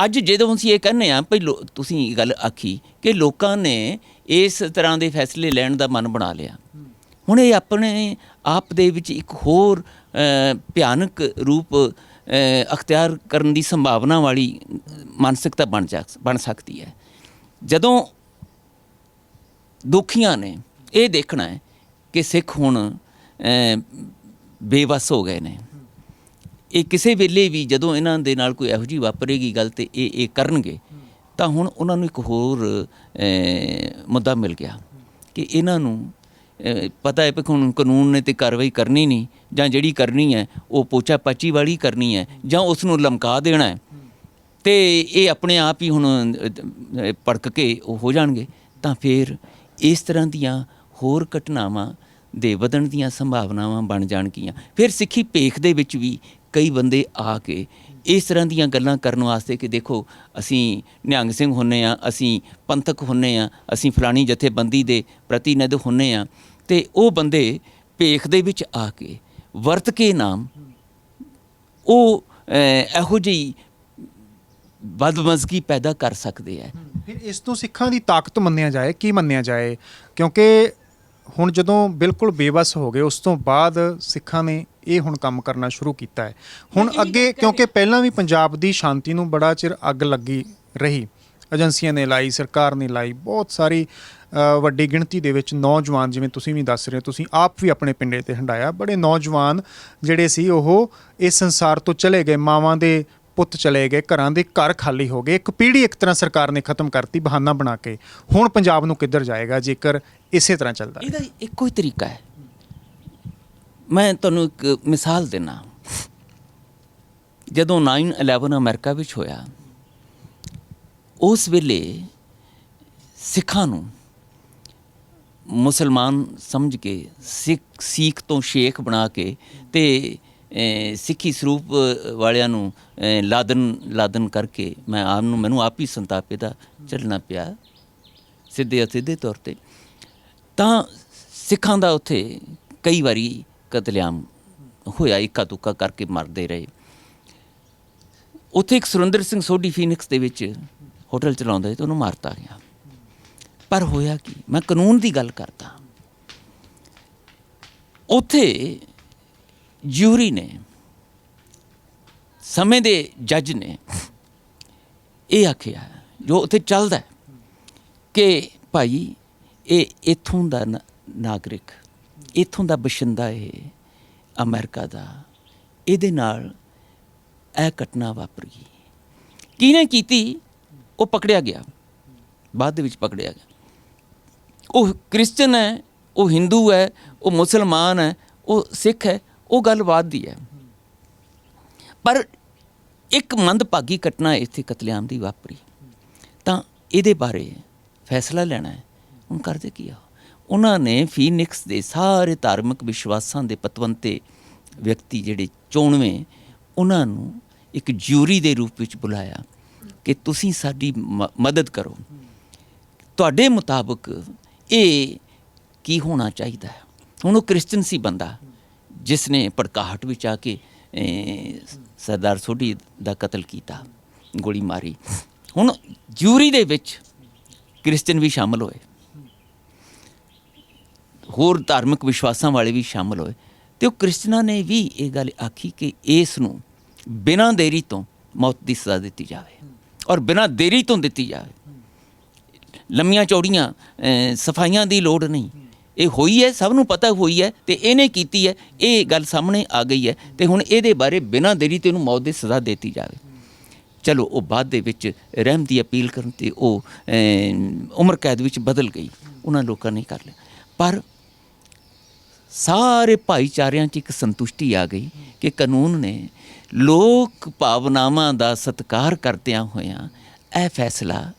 ਅੱਜ ਜਦੋਂ ਅਸੀਂ ਇਹ ਕਹਿੰਦੇ ਹਾਂ ਭਈ ਤੁਸੀਂ ਗੱਲ ਆਖੀ ਕਿ ਲੋਕਾਂ ਨੇ ਇਸ ਤਰ੍ਹਾਂ ਦੇ ਫੈਸਲੇ ਲੈਣ ਦਾ ਮਨ ਬਣਾ ਲਿਆ, ਹੁਣ ਇਹ ਆਪਣੇ ਆਪ ਦੇ ਵਿੱਚ ਇੱਕ ਹੋਰ ਭਿਆਨਕ ਰੂਪ ਅਖਤਿਆਰ ਕਰਨ ਦੀ ਸੰਭਾਵਨਾ ਵਾਲੀ ਮਾਨਸਿਕਤਾ ਬਣ ਸਕਦੀ ਹੈ। ਜਦੋਂ ਦੁਖੀਆਂ ਨੇ ਇਹ ਦੇਖਣਾ ਹੈ ਕਿ ਸਿੱਖ ਹੁਣ ਬੇਵੱਸ ਹੋ ਗਏ ਨੇ, ਇਹ ਕਿਸੇ ਵੇਲੇ ਵੀ ਜਦੋਂ ਇਹਨਾਂ ਦੇ ਨਾਲ ਕੋਈ ਇਹੋ ਜਿਹੀ ਵਾਪਰੇਗੀ ਗੱਲ ਤੇ ਇਹ ਕਰਨਗੇ, ਤਾਂ ਹੁਣ ਉਹਨਾਂ ਨੂੰ ਇੱਕ ਹੋਰ ਮੁੱਦਾ ਮਿਲ ਗਿਆ ਕਿ ਇਹਨਾਂ ਨੂੰ ਪਤਾ ਹੈ ਕਿ ਹੁਣ ਕਾਨੂੰਨ ਨੇ ਤੇ ਕਾਰਵਾਈ ਕਰਨੀ ਨਹੀਂ, ਜਾਂ ਜਿਹੜੀ ਕਰਨੀ ਹੈ ਉਹ ਪੋਚਾ ਪਾਚੀ ਵਾਲੀ ਕਰਨੀ ਹੈ, ਜਾਂ ਉਸ ਨੂੰ ਲਮਕਾ ਦੇਣਾ ਹੈ, ਤੇ ਇਹ ਆਪਣੇ ਆਪ ਹੀ ਹੁਣ ਭੜਕ ਕੇ ਉਹ ਹੋ ਜਾਣਗੇ। ਤਾਂ ਫਿਰ ਇਸ ਤਰ੍ਹਾਂ ਦੀਆਂ ਹੋਰ ਘਟਨਾਵਾਂ ਦੇ ਵਧਣ ਦੀਆਂ ਸੰਭਾਵਨਾਵਾਂ ਬਣ ਜਾਣਗੀਆਂ। ਫਿਰ ਸਿੱਖੀ ਭੇਖ ਦੇ ਵਿੱਚ ਵੀ ਕਈ ਬੰਦੇ ਆ ਕੇ ਇਸ ਤਰ੍ਹਾਂ ਦੀਆਂ ਗੱਲਾਂ ਕਰਨ ਵਾਸਤੇ ਕਿ ਦੇਖੋ ਅਸੀਂ ਨਿਹੰਗ ਸਿੰਘ ਹੁੰਦੇ ਹਾਂ, ਅਸੀਂ ਪੰਥਕ ਹੁੰਦੇ ਹਾਂ, ਅਸੀਂ ਫਲਾਣੀ ਜਥੇਬੰਦੀ ਦੇ ਪ੍ਰਤੀਨਿਧ ਹੁੰਦੇ ਹਾਂ, ਅਤੇ ਉਹ ਬੰਦੇ ਭੇਖ ਦੇ ਵਿੱਚ ਆ ਕੇ ਵਰਤ ਕੇ ਨਾਮ ਉਹ ਇਹੋ ਜਿਹੀ ਬਦਮਜ਼ਗੀ ਪੈਦਾ ਕਰ ਸਕਦੇ ਹੈ। ਫਿਰ ਇਸ ਤੋਂ ਸਿੱਖਾਂ ਦੀ ਤਾਕਤ ਮੰਨਿਆ ਜਾਏ, ਕੀ ਮੰਨਿਆ ਜਾਏ? ਕਿਉਂਕਿ ਹੁਣ ਜਦੋਂ ਬਿਲਕੁਲ ਬੇਵੱਸ ਹੋ ਗਏ, ਉਸ ਤੋਂ ਬਾਅਦ ਸਿੱਖਾਂ ਨੇ ਇਹ ਹੁਣ ਕੰਮ ਕਰਨਾ ਸ਼ੁਰੂ ਕੀਤਾ ਹੈ। ਹੁਣ ਅੱਗੇ, ਕਿਉਂਕਿ ਪਹਿਲਾਂ ਵੀ ਪੰਜਾਬ ਦੀ ਸ਼ਾਂਤੀ ਨੂੰ ਬੜਾ ਚਿਰ ਅੱਗ ਲੱਗੀ ਰਹੀ, ਏਜੰਸੀਆਂ ਨੇ ਲਾਈ, ਸਰਕਾਰ ਨੇ ਲਾਈ, ਬਹੁਤ ਸਾਰੀ ਵੱਡੀ ਗਿਣਤੀ ਦੇ ਵਿੱਚ ਨੌਜਵਾਨ, ਜਿਵੇਂ ਤੁਸੀਂ ਵੀ ਦੱਸ ਰਹੇ ਹੋ, ਤੁਸੀਂ ਆਪ ਵੀ ਆਪਣੇ ਪਿੰਡੇ 'ਤੇ ਹੰਡਾਇਆ, ਬੜੇ ਨੌਜਵਾਨ ਜਿਹੜੇ ਸੀ ਉਹ ਇਸ ਸੰਸਾਰ ਤੋਂ ਚਲੇ ਗਏ, ਮਾਵਾਂ ਦੇ ਪੁੱਤ ਚਲੇ ਗਏ, ਘਰਾਂ ਦੇ ਘਰ ਖਾਲੀ ਹੋ ਗਏ। ਇੱਕ ਪੀੜ੍ਹੀ ਇੱਕ ਤਰ੍ਹਾਂ ਸਰਕਾਰ ਨੇ ਖ਼ਤਮ ਕਰਤੀ ਬਹਾਨਾ ਬਣਾ ਕੇ। ਹੁਣ ਪੰਜਾਬ ਨੂੰ ਕਿੱਧਰ ਜਾਏਗਾ ਜੇਕਰ ਇਸੇ ਤਰ੍ਹਾਂ ਚੱਲਦਾ? ਇਹਦਾ ਇੱਕੋ ਹੀ ਤਰੀਕਾ ਹੈ। ਮੈਂ ਤੁਹਾਨੂੰ ਇੱਕ ਮਿਸਾਲ ਦਿੰਦਾ। ਜਦੋਂ 9/11 ਅਮਰੀਕਾ ਵਿੱਚ ਹੋਇਆ, ਉਸ ਵੇਲੇ ਸਿੱਖਾਂ ਨੂੰ ਮੁਸਲਮਾਨ ਸਮਝ ਕੇ ਸਿੱਖ ਤੋਂ ਸ਼ੇਖ ਬਣਾ ਕੇ ਅਤੇ ਸਿੱਖੀ ਸਰੂਪ ਵਾਲਿਆਂ ਨੂੰ ਲਾਦਨ ਕਰਕੇ ਮੈਨੂੰ ਆਪ ਹੀ ਸੰਤਾਪੇ ਦਾ ਚੱਲਣਾ ਪਿਆ, ਸਿੱਧੇ ਅਸਿੱਧੇ ਤੌਰ 'ਤੇ। ਤਾਂ ਸਿੱਖਾਂ ਦਾ ਉੱਥੇ ਕਈ ਵਾਰੀ ਕਤਲੇਆਮ ਹੋਇਆ, ਇੱਕਾ ਤੁੱਕਾ ਕਰਕੇ ਮਰਦੇ ਰਹੇ। ਉੱਥੇ ਇੱਕ ਸੁਰਿੰਦਰ ਸਿੰਘ ਸੋਢੀ ਫੀਨਿਕਸ ਦੇ ਵਿੱਚ ਹੋਟਲ ਚਲਾਉਂਦਾ ਸੀ ਅਤੇ ਉਹਨੂੰ ਮਾਰਤਾ ਗਿਆ। ਪਰ ਹੋਇਆ ਕੀ? ਮੈਂ ਕਾਨੂੰਨ ਦੀ ਗੱਲ ਕਰਦਾ। ਉੱਥੇ ਜਿਊਰੀ ਨੇ, ਸਮੇਂ ਦੇ ਜੱਜ ਨੇ ਇਹ ਆਖਿਆ, ਜੋ ਉੱਥੇ ਚੱਲਦਾ ਕਿ ਭਾਈ ਇਹ ਇੱਥੋਂ ਦਾ ਨਾਗਰਿਕ, ਇੱਥੋਂ ਦਾ ਬਸ਼ਿੰਦਾ, ਇਹ ਅਮਰੀਕਾ ਦਾ, ਇਹਦੇ ਨਾਲ ਇਹ ਘਟਨਾ ਵਾਪਰੀ। ਕਿਹਨੇ ਕੀਤੀ? ਉਹ ਪਕੜਿਆ ਗਿਆ, ਬਾਅਦ ਦੇ ਵਿੱਚ ਪਕੜਿਆ ਗਿਆ। ਉਹ ਕ੍ਰਿਸਚਨ ਹੈ, ਉਹ ਹਿੰਦੂ ਹੈ, ਉਹ ਮੁਸਲਮਾਨ ਹੈ, ਉਹ ਸਿੱਖ ਹੈ, ਉਹ ਗੱਲ ਬਾਤ ਦੀ ਹੈ। ਪਰ ਇੱਕ ਮੰਦਭਾਗੀ ਘਟਨਾ ਇੱਥੇ ਕਤਲੇਆਮ ਦੀ ਵਾਪਰੀ, ਤਾਂ ਇਹਦੇ ਬਾਰੇ ਫੈਸਲਾ ਲੈਣਾ ਹੈ। ਹੁਣ ਕਰਦੇ ਕੀ ਆ? ਉਹਨਾਂ ਨੇ ਫੀਨਿਕਸ ਦੇ ਸਾਰੇ ਧਾਰਮਿਕ ਵਿਸ਼ਵਾਸਾਂ ਦੇ ਪਤਵੰਤੇ ਵਿਅਕਤੀ, ਜਿਹੜੇ 94, ਉਹਨਾਂ ਨੂੰ ਇੱਕ ਜਿਊਰੀ ਦੇ ਰੂਪ ਵਿੱਚ ਬੁਲਾਇਆ ਕਿ ਤੁਸੀਂ ਸਾਡੀ ਮਦਦ ਕਰੋ, ਤੁਹਾਡੇ ਮੁਤਾਬਕ ਇਹ ਕੀ ਹੋਣਾ ਚਾਹੀਦਾ ਹੈ। ਹੁਣ ਉਹ ਕ੍ਰਿਸਚਨ ਸੀ ਬੰਦਾ, ਜਿਸ ਨੇ ਭੜਕਾਹਟ ਵਿੱਚ ਆ ਕੇ ਸਰਦਾਰ ਸੋਢੀ ਦਾ ਕਤਲ ਕੀਤਾ, ਗੋਲੀ ਮਾਰੀ। ਹੁਣ ਜਿਊਰੀ ਦੇ ਵਿੱਚ ਕ੍ਰਿਸਚਨ ਵੀ ਸ਼ਾਮਲ ਹੋਏ, ਹੋਰ ਧਾਰਮਿਕ ਵਿਸ਼ਵਾਸਾਂ ਵਾਲੇ ਵੀ ਸ਼ਾਮਲ ਹੋਏ, ਅਤੇ ਉਹ ਕ੍ਰਿਸਚਨਾਂ ਨੇ ਵੀ ਇਹ ਗੱਲ ਆਖੀ ਕਿ ਇਸ ਨੂੰ ਬਿਨਾਂ ਦੇਰੀ ਤੋਂ ਮੌਤ ਦੀ ਸਜ਼ਾ ਦਿੱਤੀ ਜਾਵੇ, ਔਰ ਬਿਨਾਂ ਦੇਰੀ ਤੋਂ ਦਿੱਤੀ ਜਾਵੇ। ਲੰਮੀਆਂ ਚੌੜੀਆਂ ਸਫਾਈਆਂ ਦੀ ਲੋੜ ਨਹੀਂ, ਇਹ ਹੋਈ ਹੈ, ਸਭ ਨੂੰ ਪਤਾ ਹੋਈ ਹੈ, ਅਤੇ ਇਹਨੇ ਕੀਤੀ ਹੈ, ਇਹ ਗੱਲ ਸਾਹਮਣੇ ਆ ਗਈ ਹੈ, ਅਤੇ ਹੁਣ ਇਹਦੇ ਬਾਰੇ ਬਿਨਾਂ ਦੇਰੀ ਤੇ ਇਹਨੂੰ ਮੌਤ ਦੀ ਸਜ਼ਾ ਦਿੱਤੀ ਜਾਵੇ। ਚਲੋ, ਉਹ ਬਾਅਦ ਦੇ ਵਿੱਚ ਰਹਿਮ ਦੀ ਅਪੀਲ ਕਰਨ 'ਤੇ ਉਹ ਉਮਰ ਕੈਦ ਵਿੱਚ ਬਦਲ ਗਈ, ਉਹਨਾਂ ਲੋਕਾਂ ਨੇ ਕਰ ਲਿਆ। ਪਰ ਸਾਰੇ ਭਾਈਚਾਰਿਆਂ 'ਚ ਇੱਕ ਸੰਤੁਸ਼ਟੀ ਆ ਗਈ ਕਿ ਕਾਨੂੰਨ ਨੇ ਲੋਕ ਭਾਵਨਾਵਾਂ ਦਾ ਸਤਿਕਾਰ ਕਰਦਿਆਂ ਹੋਇਆਂ ਇਹ ਫੈਸਲਾ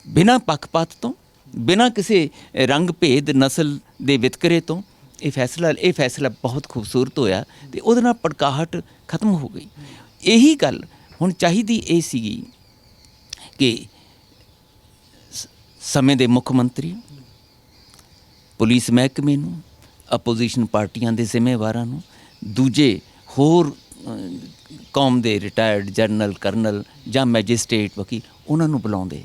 ਬਿਨਾਂ ਪੱਖਪਾਤ ਤੋਂ, ਬਿਨਾਂ ਕਿਸੇ ਰੰਗ ਭੇਦ, ਨਸਲ ਦੇ ਵਿਤਕਰੇ ਤੋਂ ਇਹ ਫੈਸਲਾ ਬਹੁਤ ਖੂਬਸੂਰਤ ਹੋਇਆ, ਅਤੇ ਉਹਦੇ ਨਾਲ ਭੜਕਾਹਟ ਖਤਮ ਹੋ ਗਈ। ਇਹੀ ਗੱਲ ਹੁਣ ਚਾਹੀਦੀ ਇਹ ਸੀਗੀ ਕਿ ਸਮੇਂ ਦੇ ਮੁੱਖ ਮੰਤਰੀ, ਪੁਲਿਸ ਮਹਿਕਮੇ ਨੂੰ, ਆਪੋਜੀਸ਼ਨ ਪਾਰਟੀਆਂ ਦੇ ਜ਼ਿੰਮੇਵਾਰਾਂ ਨੂੰ, ਦੂਜੇ ਹੋਰ ਕੌਮ ਦੇ ਰਿਟਾਇਰਡ ਜਨਰਲ, ਕਰਨਲ ਜਾਂ ਮੈਜਿਸਟ੍ਰੇਟ, ਵਕੀਲ, ਉਹਨਾਂ ਨੂੰ ਬੁਲਾਉਂਦੇ,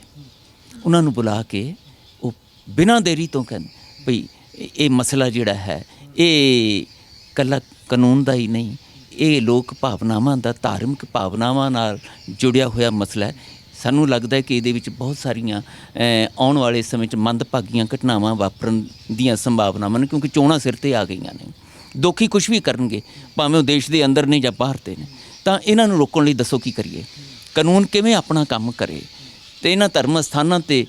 ਉਹਨਾਂ ਨੂੰ ਬੁਲਾ ਕੇ ਉਹ ਬਿਨਾਂ ਦੇਰੀ ਤੋਂ ਕਹਿੰਦੇ ਭਈ ਇਹ ਮਸਲਾ ਜਿਹੜਾ ਹੈ ਇਹ ਇਕੱਲਾ ਕਾਨੂੰਨ ਦਾ ਹੀ ਨਹੀਂ, ਇਹ ਲੋਕ ਭਾਵਨਾਵਾਂ ਦਾ, ਧਾਰਮਿਕ ਭਾਵਨਾਵਾਂ ਨਾਲ ਜੁੜਿਆ ਹੋਇਆ ਮਸਲਾ ਹੈ। ਸਾਨੂੰ ਲੱਗਦਾ ਹੈ ਕਿ ਇਹਦੇ ਵਿੱਚ ਬਹੁਤ ਸਾਰੀਆਂ ਆਉਣ ਵਾਲੇ ਸਮੇਂ 'ਚ ਮੰਦਭਾਗੀਆਂ ਘਟਨਾਵਾਂ ਵਾਪਰਨ ਦੀਆਂ ਸੰਭਾਵਨਾਵਾਂ ਨੇ, ਕਿਉਂਕਿ ਚੋਣਾਂ ਸਿਰ 'ਤੇ ਆ ਗਈਆਂ ਨੇ। ਦੋਖੀ ਕੁਛ ਵੀ ਕਰਨਗੇ, ਭਾਵੇਂ ਉਹ ਦੇਸ਼ ਦੇ ਅੰਦਰ ਨੇ ਜਾਂ ਬਾਹਰ 'ਤੇ ਨੇ, ਤਾਂ ਇਹਨਾਂ ਨੂੰ ਰੋਕਣ ਲਈ ਦੱਸੋ ਕੀ ਕਰੀਏ। ਕਾਨੂੰਨ ਕਿਵੇਂ ਆਪਣਾ ਕੰਮ ਕਰੇ। ਅਤੇ ਇਹਨਾਂ ਧਰਮ ਸਥਾਨਾਂ 'ਤੇ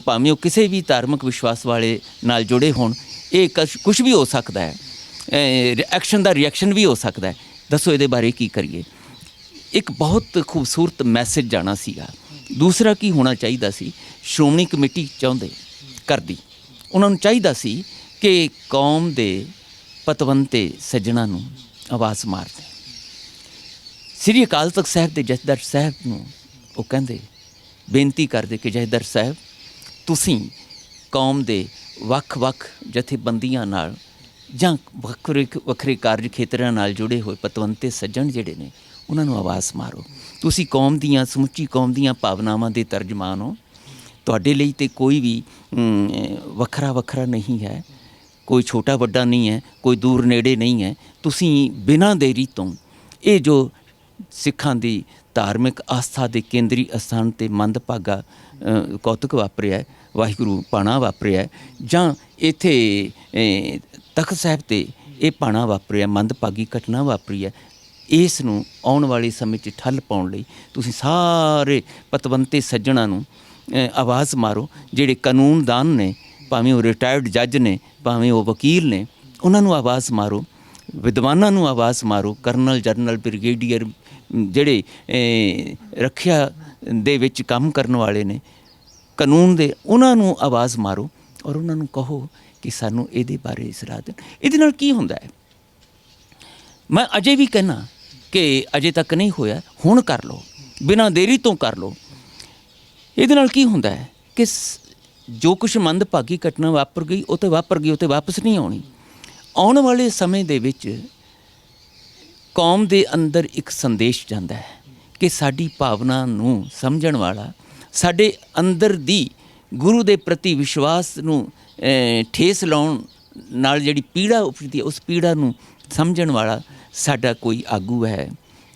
ਭਾਵੇਂ ਉਹ ਕਿਸੇ ਵੀ ਧਾਰਮਿਕ ਵਿਸ਼ਵਾਸ ਵਾਲੇ ਨਾਲ ਜੁੜੇ ਹੋਣ, ਇਹ ਕੁਛ ਵੀ ਹੋ ਸਕਦਾ ਹੈ। ਐਕਸ਼ਨ ਦਾ ਰਿਐਕਸ਼ਨ ਵੀ ਹੋ ਸਕਦਾ ਹੈ। ਦੱਸੋ ਇਹਦੇ ਬਾਰੇ ਕੀ ਕਰੀਏ। ਇੱਕ ਬਹੁਤ ਖੂਬਸੂਰਤ ਮੈਸੇਜ ਜਾਣਾ ਸੀਗਾ। ਦੂਸਰਾ ਕੀ ਹੋਣਾ ਚਾਹੀਦਾ ਸੀ, ਸ਼੍ਰੋਮਣੀ ਕਮੇਟੀ ਕਰਦੀ, ਉਹਨਾਂ ਨੂੰ ਚਾਹੀਦਾ ਸੀ ਕਿ ਕੌਮ ਦੇ ਪਤਵੰਤੇ ਸੱਜਣਾਂ ਨੂੰ ਆਵਾਜ਼ ਮਾਰਦੇ। ਸ੍ਰੀ ਅਕਾਲ ਤਖਤ ਸਾਹਿਬ ਦੇ ਜਥੇਦਾਰ ਸਾਹਿਬ ਨੂੰ ਉਹ ਕਹਿੰਦੇ, ਬੇਨਤੀ ਕਰਦੇ ਕਿ ਜਥੇਦਾਰ ਸਾਹਿਬ ਤੁਸੀਂ ਕੌਮ ਦੇ ਵੱਖ-ਵੱਖ ਜਥੇਬੰਦੀਆਂ ਨਾਲ ਜਾਂ ਵੱਖਰੇ ਕਾਰਜ ਖੇਤਰਾਂ ਨਾਲ ਜੁੜੇ ਹੋਏ ਪਤਵੰਤੇ ਸੱਜਣ ਜਿਹੜੇ ਨੇ ਉਹਨਾਂ ਨੂੰ ਆਵਾਜ਼ ਮਾਰੋ। ਤੁਸੀਂ ਕੌਮ ਦੀਆਂ, ਸਮੁੱਚੀ ਕੌਮ ਦੀਆਂ ਭਾਵਨਾਵਾਂ ਦੇ ਤਰਜਮਾਨ ਹੋ। ਤੁਹਾਡੇ ਲਈ ਤਾਂ ਕੋਈ ਵੀ ਵੱਖਰਾ ਨਹੀਂ ਹੈ, ਕੋਈ ਛੋਟਾ ਵੱਡਾ ਨਹੀਂ ਹੈ, ਕੋਈ ਦੂਰ ਨੇੜੇ ਨਹੀਂ ਹੈ। ਤੁਸੀਂ ਬਿਨਾਂ ਦੇਰੀ ਤੋਂ ਇਹ ਜੋ ਸਿੱਖਾਂ ਦੀ ਧਾਰਮਿਕ ਆਸਥਾ ਦੇ ਕੇਂਦਰੀ ਅਸਥਾਨ 'ਤੇ ਮੰਦਭਾਗਾ ਕੌਤਕ ਵਾਪਰਿਆ, ਵਾਹਿਗੁਰੂ ਭਾਣਾ ਵਾਪਰਿਆ, ਜਾਂ ਇੱਥੇ ਤਖਤ ਸਾਹਿਬ 'ਤੇ ਇਹ ਭਾਣਾ ਵਾਪਰਿਆ, ਮੰਦਭਾਗੀ ਘਟਨਾ ਵਾਪਰੀ ਹੈ, ਇਸ ਨੂੰ ਆਉਣ ਵਾਲੇ ਸਮੇਂ 'ਚ ਠੱਲ ਪਾਉਣ ਲਈ ਤੁਸੀਂ ਸਾਰੇ ਪਤਵੰਤੇ ਸੱਜਣਾਂ ਨੂੰ ਆਵਾਜ਼ ਮਾਰੋ। ਜਿਹੜੇ ਕਾਨੂੰਨਦਾਨ ਨੇ, ਭਾਵੇਂ ਉਹ ਰਿਟਾਇਰਡ ਜੱਜ ਨੇ, ਭਾਵੇਂ ਉਹ ਵਕੀਲ ਨੇ, ਉਹਨਾਂ ਨੂੰ ਆਵਾਜ਼ ਮਾਰੋ। ਵਿਦਵਾਨਾਂ ਨੂੰ ਆਵਾਜ਼ ਮਾਰੋ। ਕਰਨਲ, ਜਰਨਲ, ਬ੍ਰਿਗੇਡੀਅਰ ਜਿਹੜੇ ਰੱਖਿਆ ਦੇ ਵਿੱਚ ਕੰਮ ਕਰਨ ਵਾਲੇ ਨੇ, ਕਾਨੂੰਨ ਦੇ, ਉਹਨਾਂ ਨੂੰ ਆਵਾਜ਼ ਮਾਰੋ ਔਰ ਉਹਨਾਂ ਨੂੰ ਕਹੋ ਕਿ ਸਾਨੂੰ ਇਹਦੇ ਬਾਰੇ ਸਲਾਹ ਦੇਣ। ਇਹਦੇ ਨਾਲ ਕੀ ਹੁੰਦਾ ਹੈ, ਮੈਂ ਅਜੇ ਵੀ ਕਹਿਣਾ ਕਿ ਅਜੇ ਤੱਕ ਨਹੀਂ ਹੋਇਆ, ਹੁਣ ਕਰ ਲਓ, ਬਿਨਾਂ ਦੇਰੀ ਤੋਂ ਕਰ ਲਓ। ਇਹਦੇ ਨਾਲ ਕੀ ਹੁੰਦਾ ਹੈ ਕਿ ਜੋ ਕੁਛ ਮੰਦਭਾਗੀ ਘਟਨਾ ਵਾਪਰ ਗਈ ਉਹ ਤਾਂ ਵਾਪਰ ਗਈ, ਉਹ ਤਾਂ ਵਾਪਸ ਨਹੀਂ ਆਉਣੀ। ਆਉਣ ਵਾਲੇ ਸਮੇਂ ਦੇ ਵਿੱਚ ਕੌਮ ਦੇ ਅੰਦਰ ਇੱਕ ਸੰਦੇਸ਼ ਜਾਂਦਾ ਹੈ ਕਿ ਸਾਡੀ ਭਾਵਨਾ ਨੂੰ ਸਮਝਣ ਵਾਲਾ, ਸਾਡੇ ਅੰਦਰ ਦੀ ਗੁਰੂ ਦੇ ਪ੍ਰਤੀ ਵਿਸ਼ਵਾਸ ਨੂੰ ਠੇਸ ਲਾਉਣ ਨਾਲ ਜਿਹੜੀ ਪੀੜਾ ਉਪਜਦੀ ਹੈ, ਉਸ ਪੀੜਾ ਨੂੰ ਸਮਝਣ ਵਾਲਾ ਸਾਡਾ ਕੋਈ ਆਗੂ ਹੈ,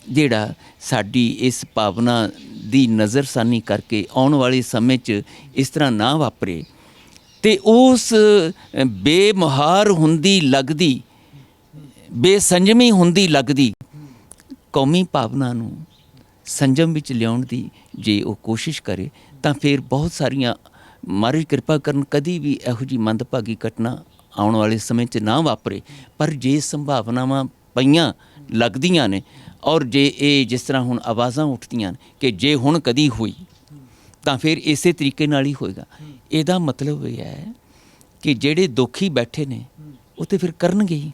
ਜਿਹੜਾ ਸਾਡੀ ਇਸ ਭਾਵਨਾ ਦੀ ਨਜ਼ਰਸਾਨੀ ਕਰਕੇ ਆਉਣ ਵਾਲੇ ਸਮੇਂ 'ਚ ਇਸ ਤਰ੍ਹਾਂ ਨਾ ਵਾਪਰੇ। ਅਤੇ ਉਸ ਬੇਮੁਹਾਰ ਹੁੰਦੀ ਲੱਗਦੀ, ਬੇਸੰਜਮੀ ਹੁੰਦੀ ਲੱਗਦੀ ਕੌਮੀ ਭਾਵਨਾ ਨੂੰ ਸੰਜਮ ਵਿੱਚ ਲਿਆਉਣ ਦੀ ਜੇ ਉਹ ਕੋਸ਼ਿਸ਼ ਕਰੇ, ਤਾਂ ਫਿਰ ਬਹੁਤ ਸਾਰੀਆਂ, ਮਹਾਰਾਜ ਕਿਰਪਾ ਕਰਨ, ਕਦੀ ਵੀ ਇਹੋ ਜਿਹੀ ਮੰਦਭਾਗੀ ਘਟਨਾ ਆਉਣ ਵਾਲੇ ਸਮੇਂ 'ਚ ਨਾ ਵਾਪਰੇ। ਪਰ ਜੇ ਸੰਭਾਵਨਾਵਾਂ ਪਈਆਂ ਲੱਗਦੀਆਂ ਨੇ, ਔਰ ਜੇ ਇਹ ਜਿਸ ਤਰ੍ਹਾਂ ਹੁਣ ਆਵਾਜ਼ਾਂ ਉੱਠਦੀਆਂ ਨੇ ਕਿ ਜੇ ਹੁਣ ਕਦੀ ਹੋਈ ਤਾਂ ਫਿਰ ਇਸੇ ਤਰੀਕੇ ਨਾਲ ਹੀ ਹੋਏਗਾ। ਇਹਦਾ ਮਤਲਬ ਇਹ ਹੈ ਕਿ ਜਿਹੜੇ ਦੋਖੀ ਬੈਠੇ ਨੇ ਉਹ ਤਾਂ ਫਿਰ ਕਰਨਗੇ ਹੀ,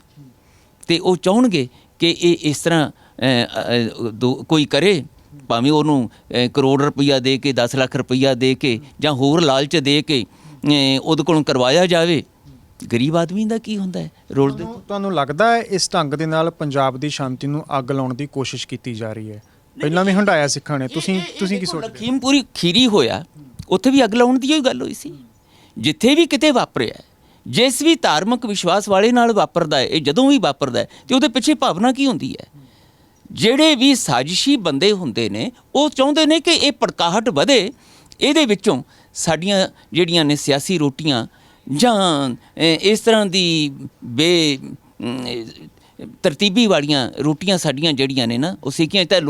ਅਤੇ ਉਹ ਚਾਹੁੰਣਗੇ ਕਿ ਇਹ ਇਸ ਤਰ੍ਹਾਂ ਕੋਈ ਕਰੇ, ਭਾਵੇਂ ਉਹਨੂੰ ਕਰੋੜ ਰੁਪਈਆ ਦੇ ਕੇ, 10 ਲੱਖ ਰੁਪਈਆ ਦੇ ਕੇ, ਜਾਂ ਹੋਰ ਲਾਲਚ ਦੇ ਕੇ ਉਹਦੇ ਕੋਲੋਂ ਕਰਵਾਇਆ ਜਾਵੇ। ਗਰੀਬ ਆਦਮੀ ਦਾ ਕੀ ਹੁੰਦਾ ਹੈ, ਰੋਲਦੇ। ਤੁਹਾਨੂੰ ਲੱਗਦਾ ਹੈ ਇਸ ਢੰਗ ਦੇ ਨਾਲ ਪੰਜਾਬ ਦੀ ਸ਼ਾਂਤੀ ਨੂੰ ਅੱਗ ਲਾਉਣ ਦੀ ਕੋਸ਼ਿਸ਼ ਕੀਤੀ ਜਾ ਰਹੀ ਹੈ? ਪਹਿਲਾਂ ਵੀ ਹੰਢਾਇਆ ਸਿੱਖਾਂ ਨੇ, ਤੁਸੀਂ ਕੀ ਸੋਚਦੇ? ਲਖੀਮਪੁਰੀ ਖੀਰੀ ਹੋਇਆ, ਉੱਥੇ ਵੀ ਅੱਗ ਲਾਉਣ ਦੀ ਹੀ ਗੱਲ ਹੋਈ ਸੀ। ਜਿੱਥੇ ਵੀ ਕਿਤੇ ਵਾਪਰਿਆ, ਜਿਸ ਵੀ ਧਾਰਮਿਕ ਵਿਸ਼ਵਾਸ ਵਾਲੇ ਨਾਲ ਵਾਪਰਦਾ ਹੈ, ਇਹ ਜਦੋਂ ਵੀ ਵਾਪਰਦਾ ਹੈ, ਅਤੇ ਉਹਦੇ ਪਿੱਛੇ ਭਾਵਨਾ ਕੀ ਹੁੰਦੀ ਹੈ? ਜਿਹੜੇ ਵੀ ਸਾਜ਼ਿਸ਼ੀ ਬੰਦੇ ਹੁੰਦੇ ਨੇ, ਉਹ ਚਾਹੁੰਦੇ ਨੇ ਕਿ ਇਹ ਭੜਕਾਹਟ ਵਧੇ, ਇਹਦੇ ਵਿੱਚੋਂ ਸਾਡੀਆਂ ਜਿਹੜੀਆਂ ਨੇ ਸਿਆਸੀ ਰੋਟੀਆਂ ਜਾਂ ਇਸ ਤਰ੍ਹਾਂ ਦੀ ਤਰਤੀਬੀ ਵਾਲੀਆਂ ਰੋਟੀਆਂ ਸਾਡੀਆਂ ਜਿਹੜੀਆਂ ਨੇ ਨਾ, ਉਹ ਸੇਕੀਆਂ ਤਾਂ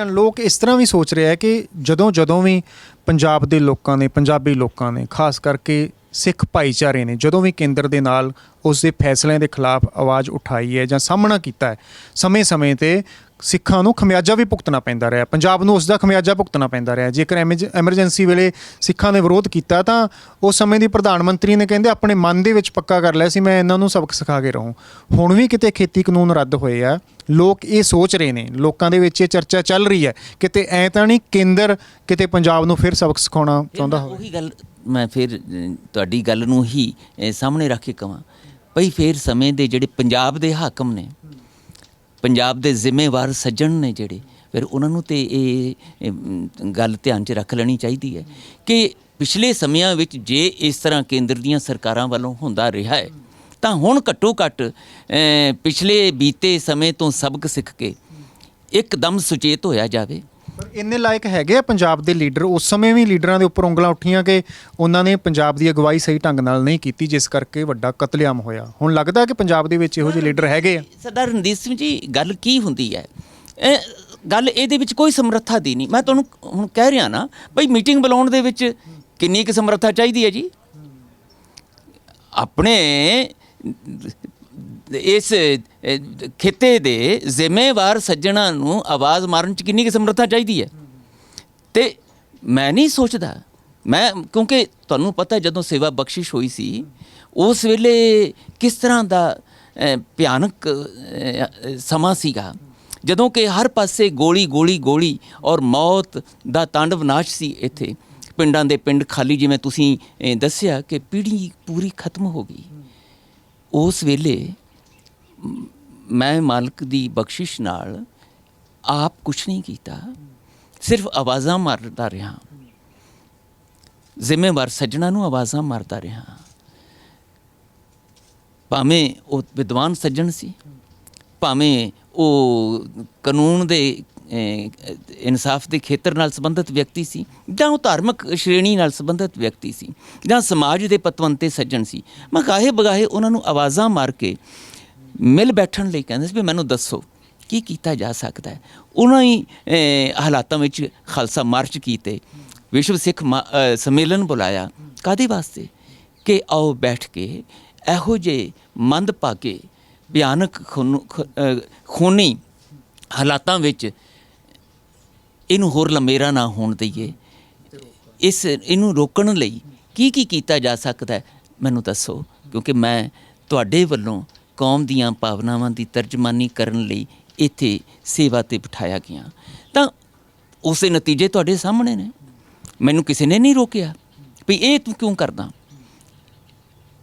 ਲੋਕ ਇਸ ਤਰ੍ਹਾਂ ਵੀ ਸੋਚ ਰਿਹਾ ਕਿ ਜਦੋਂ ਵੀ ਪੰਜਾਬ ਦੇ ਲੋਕਾਂ ਨੇ, ਪੰਜਾਬੀ ਲੋਕਾਂ ਨੇ, ਖਾਸ ਕਰਕੇ ਸਿੱਖ ਭਾਈਚਾਰੇ ਨੇ, ਜਦੋਂ ਵੀ ਕੇਂਦਰ ਦੇ ਨਾਲ ਉਸ ਦੇ ਫੈਸਲਿਆਂ ਦੇ ਖਿਲਾਫ ਆਵਾਜ਼ ਉਠਾਈ ਹੈ ਜਾਂ ਸਾਹਮਣਾ ਕੀਤਾ ਹੈ, ਸਮੇਂ-ਸਮੇਂ 'ਤੇ ਸਿੱਖਾਂ ਨੂੰ ਖਮਿਆਜਾ ਵੀ ਭੁਗਤਣਾ ਪੈਂਦਾ ਰਿਹਾ, ਪੰਜਾਬ ਨੂੰ ਉਸ ਦਾ ਖਮਿਆਜਾ ਭੁਗਤਣਾ ਪੈਂਦਾ ਰਿਹਾ। ਜੇਕਰ ਐਮਰਜੈਂਸੀ ਵੇਲੇ ਸਿੱਖਾਂ ਨੇ ਵਿਰੋਧ ਕੀਤਾ ਤਾਂ ਉਸ ਸਮੇਂ ਦੀ ਪ੍ਰਧਾਨ ਮੰਤਰੀ ਨੇ ਕਹਿੰਦੇ ਆਪਣੇ ਮਨ ਦੇ ਵਿੱਚ ਪੱਕਾ ਕਰ ਲਿਆ ਸੀ, ਮੈਂ ਇਹਨਾਂ ਨੂੰ ਸਬਕ ਸਿਖਾ ਕੇ ਰਹੂੰ। ਹੁਣ ਵੀ ਕਿਤੇ ਖੇਤੀ ਕਾਨੂੰਨ ਰੱਦ ਹੋਏ ਆ, ਲੋਕ ਇਹ ਸੋਚ ਰਹੇ ਨੇ, ਲੋਕਾਂ ਦੇ ਵਿੱਚ ਇਹ ਚਰਚਾ ਚੱਲ ਰਹੀ ਹੈ, ਕਿਤੇ ਐਂ ਤਾਂ ਨਹੀਂ ਕੇਂਦਰ ਕਿਤੇ ਪੰਜਾਬ ਨੂੰ ਫਿਰ ਸਬਕ ਸਿਖਾਉਣਾ ਚਾਹੁੰਦਾ ਹੋਵੇ। ਉਹੀ ਗੱਲ ਮੈਂ ਫਿਰ ਤੁਹਾਡੀ ਗੱਲ ਨੂੰ ਹੀ ਸਾਹਮਣੇ ਰੱਖ ਕੇ ਕਹਾਂ, ਭਈ ਫਿਰ ਸਮੇਂ ਦੇ ਜਿਹੜੇ ਪੰਜਾਬ ਦੇ ਹਾਕਮ ਨੇ, ਪੰਜਾਬ ਦੇ ਜ਼ਿੰਮੇਵਾਰ ਸੱਜਣ ਨੇ ਜਿਹੜੇ, ਫਿਰ ਉਹਨਾਂ ਨੂੰ ਤਾਂ ਇਹ ਗੱਲ ਧਿਆਨ 'ਚ ਰੱਖ ਲੈਣੀ ਚਾਹੀਦੀ ਹੈ ਕਿ ਪਿਛਲੇ ਸਮਿਆਂ ਵਿੱਚ ਜੇ ਇਸ ਤਰ੍ਹਾਂ ਕੇਂਦਰ ਦੀਆਂ ਸਰਕਾਰਾਂ ਵੱਲੋਂ ਹੁੰਦਾ ਰਿਹਾ ਹੈ ਤਾਂ ਹੁਣ ਘੱਟੋ ਘੱਟ ਪਿਛਲੇ ਬੀਤੇ ਸਮੇਂ ਤੋਂ ਸਬਕ ਸਿੱਖ ਕੇ ਇੱਕਦਮ ਸੁਚੇਤ ਹੋਇਆ ਜਾਵੇ। ਪਰ ਇੰਨੇ ਲਾਇਕ ਹੈਗੇ ਆ ਪੰਜਾਬ ਦੇ ਲੀਡਰ? ਉਸ ਸਮੇਂ ਵੀ ਲੀਡਰਾਂ ਦੇ ਉੱਪਰ ਉਂਗਲਾਂ ਉੱਠੀਆਂ ਕਿ ਉਹਨਾਂ ਨੇ ਪੰਜਾਬ ਦੀ ਅਗਵਾਈ ਸਹੀ ਢੰਗ ਨਾਲ ਨਹੀਂ ਕੀਤੀ, ਜਿਸ ਕਰਕੇ ਵੱਡਾ ਕਤਲੇਆਮ ਹੋਇਆ। ਹੁਣ ਲੱਗਦਾ ਕਿ ਪੰਜਾਬ ਦੇ ਵਿੱਚ ਇਹੋ ਜਿਹੇ ਲੀਡਰ ਹੈਗੇ ਆ? ਸਰਦਾਰ ਰਣਜੀਤ ਸਿੰਘ ਜੀ, ਗੱਲ ਕੀ ਹੁੰਦੀ ਹੈ, ਗੱਲ ਇਹਦੇ ਵਿੱਚ ਕੋਈ ਸਮਰੱਥਾ ਦੀ ਨਹੀਂ। ਮੈਂ ਤੁਹਾਨੂੰ ਹੁਣ ਕਹਿ ਰਿਹਾ ਨਾ ਬਈ, ਮੀਟਿੰਗ ਬੁਲਾਉਣ ਦੇ ਵਿੱਚ ਕਿੰਨੀ ਕੁ ਸਮਰੱਥਾ ਚਾਹੀਦੀ ਹੈ ਜੀ? ਆਪਣੇ ਇਸ ਖਿੱਤੇ ਦੇ ਜ਼ਿੰਮੇਵਾਰ ਸੱਜਣਾਂ ਨੂੰ ਆਵਾਜ਼ ਮਾਰਨ 'ਚ ਕਿੰਨੀ ਕੁ ਸਮਰੱਥਾ ਚਾਹੀਦੀ ਹੈ? ਤੇ ਮੈਂ ਨਹੀਂ ਸੋਚਦਾ, ਕਿਉਂਕਿ ਤੁਹਾਨੂੰ ਪਤਾ ਜਦੋਂ ਸੇਵਾ ਬਖਸ਼ਿਸ਼ ਹੋਈ ਸੀ ਉਸ ਵੇਲੇ ਕਿਸ ਤਰ੍ਹਾਂ ਦਾ ਭਿਆਨਕ ਸਮਾਂ ਸੀਗਾ, ਜਦੋਂ ਕਿ ਹਰ ਪਾਸੇ ਗੋਲੀ ਗੋਲੀ ਗੋਲੀ ਔਰ ਮੌਤ ਦਾ ਤਾਂਡਵ ਨਾਚ ਸੀ। ਇੱਥੇ ਪਿੰਡਾਂ ਦੇ ਪਿੰਡ ਖਾਲੀ, ਜਿਵੇਂ ਤੁਸੀਂ ਦੱਸਿਆ ਕਿ ਪੀੜ੍ਹੀ ਪੂਰੀ ਖਤਮ ਹੋ ਗਈ। ਉਸ ਵੇਲੇ ਮੈਂ ਮਾਲਕ ਦੀ ਬਖਸ਼ਿਸ਼ ਨਾਲ ਆਪ ਕੁਛ ਨਹੀਂ ਕੀਤਾ, ਸਿਰਫ ਆਵਾਜ਼ਾਂ ਮਾਰਦਾ ਰਿਹਾ, ਜ਼ਿੰਮੇਵਾਰ ਸੱਜਣਾਂ ਨੂੰ ਆਵਾਜ਼ਾਂ ਮਾਰਦਾ ਰਿਹਾ। ਭਾਵੇਂ ਉਹ ਵਿਦਵਾਨ ਸੱਜਣ ਸੀ, ਭਾਵੇਂ ਉਹ ਕਾਨੂੰਨ ਦੇ ਇਨਸਾਫ ਦੇ ਖੇਤਰ ਨਾਲ ਸੰਬੰਧਿਤ ਵਿਅਕਤੀ ਸੀ, ਜਾਂ ਉਹ ਧਾਰਮਿਕ ਸ਼੍ਰੇਣੀ ਨਾਲ ਸੰਬੰਧਿਤ ਵਿਅਕਤੀ ਸੀ, ਜਾਂ ਸਮਾਜ ਦੇ ਪਤਵੰਤੇ ਸੱਜਣ ਸੀ। ਮੈਂ ਗਾਹੇ ਬਗਾਹੇ ਉਹਨਾਂ ਨੂੰ ਆਵਾਜ਼ਾਂ ਮਾਰ ਕੇ ਮਿਲ ਬੈਠਣ ਲਈ ਕਹਿੰਦੇ ਸੀ ਵੀ ਮੈਨੂੰ ਦੱਸੋ ਕੀ ਕੀਤਾ ਜਾ ਸਕਦਾ ਹੈ। ਉਹਨਾਂ ਹੀ ਹਾਲਾਤਾਂ ਵਿੱਚ ਖਾਲਸਾ ਮਾਰਚ ਕੀਤੇ, ਵਿਸ਼ਵ ਸਿੱਖ ਸੰਮੇਲਨ ਬੁਲਾਇਆ। ਕਾਹਦੇ ਵਾਸਤੇ? ਕਿ ਆਓ ਬੈਠ ਕੇ ਇਹੋ ਜਿਹੇ ਮੰਦਭਾਗੇ ਭਿਆਨਕ ਖੂਨੀ ਹਾਲਾਤਾਂ ਵਿੱਚ ਇਹਨੂੰ ਹੋਰ ਲੰਮੇਰਾ ਨਾ ਹੋਣ ਦਈਏ। ਇਹਨੂੰ ਰੋਕਣ ਲਈ ਕੀ ਕੀਤਾ ਜਾ ਸਕਦਾ ਹੈ, ਮੈਨੂੰ ਦੱਸੋ। ਕਿਉਂਕਿ ਮੈਂ ਤੁਹਾਡੇ ਵੱਲੋਂ ਕੌਮ ਦੀਆਂ ਭਾਵਨਾਵਾਂ ਦੀ ਤਰਜਮਾਨੀ ਕਰਨ ਲਈ ਇੱਥੇ ਸੇਵਾ 'ਤੇ ਬਿਠਾਇਆ ਗਿਆ, ਤਾਂ ਉਸੇ ਨਤੀਜੇ ਤੁਹਾਡੇ ਸਾਹਮਣੇ ਨੇ। ਮੈਨੂੰ ਕਿਸੇ ਨੇ ਨਹੀਂ ਰੋਕਿਆ ਵੀ ਇਹ ਤੂੰ ਕਿਉਂ ਕਰਦਾ।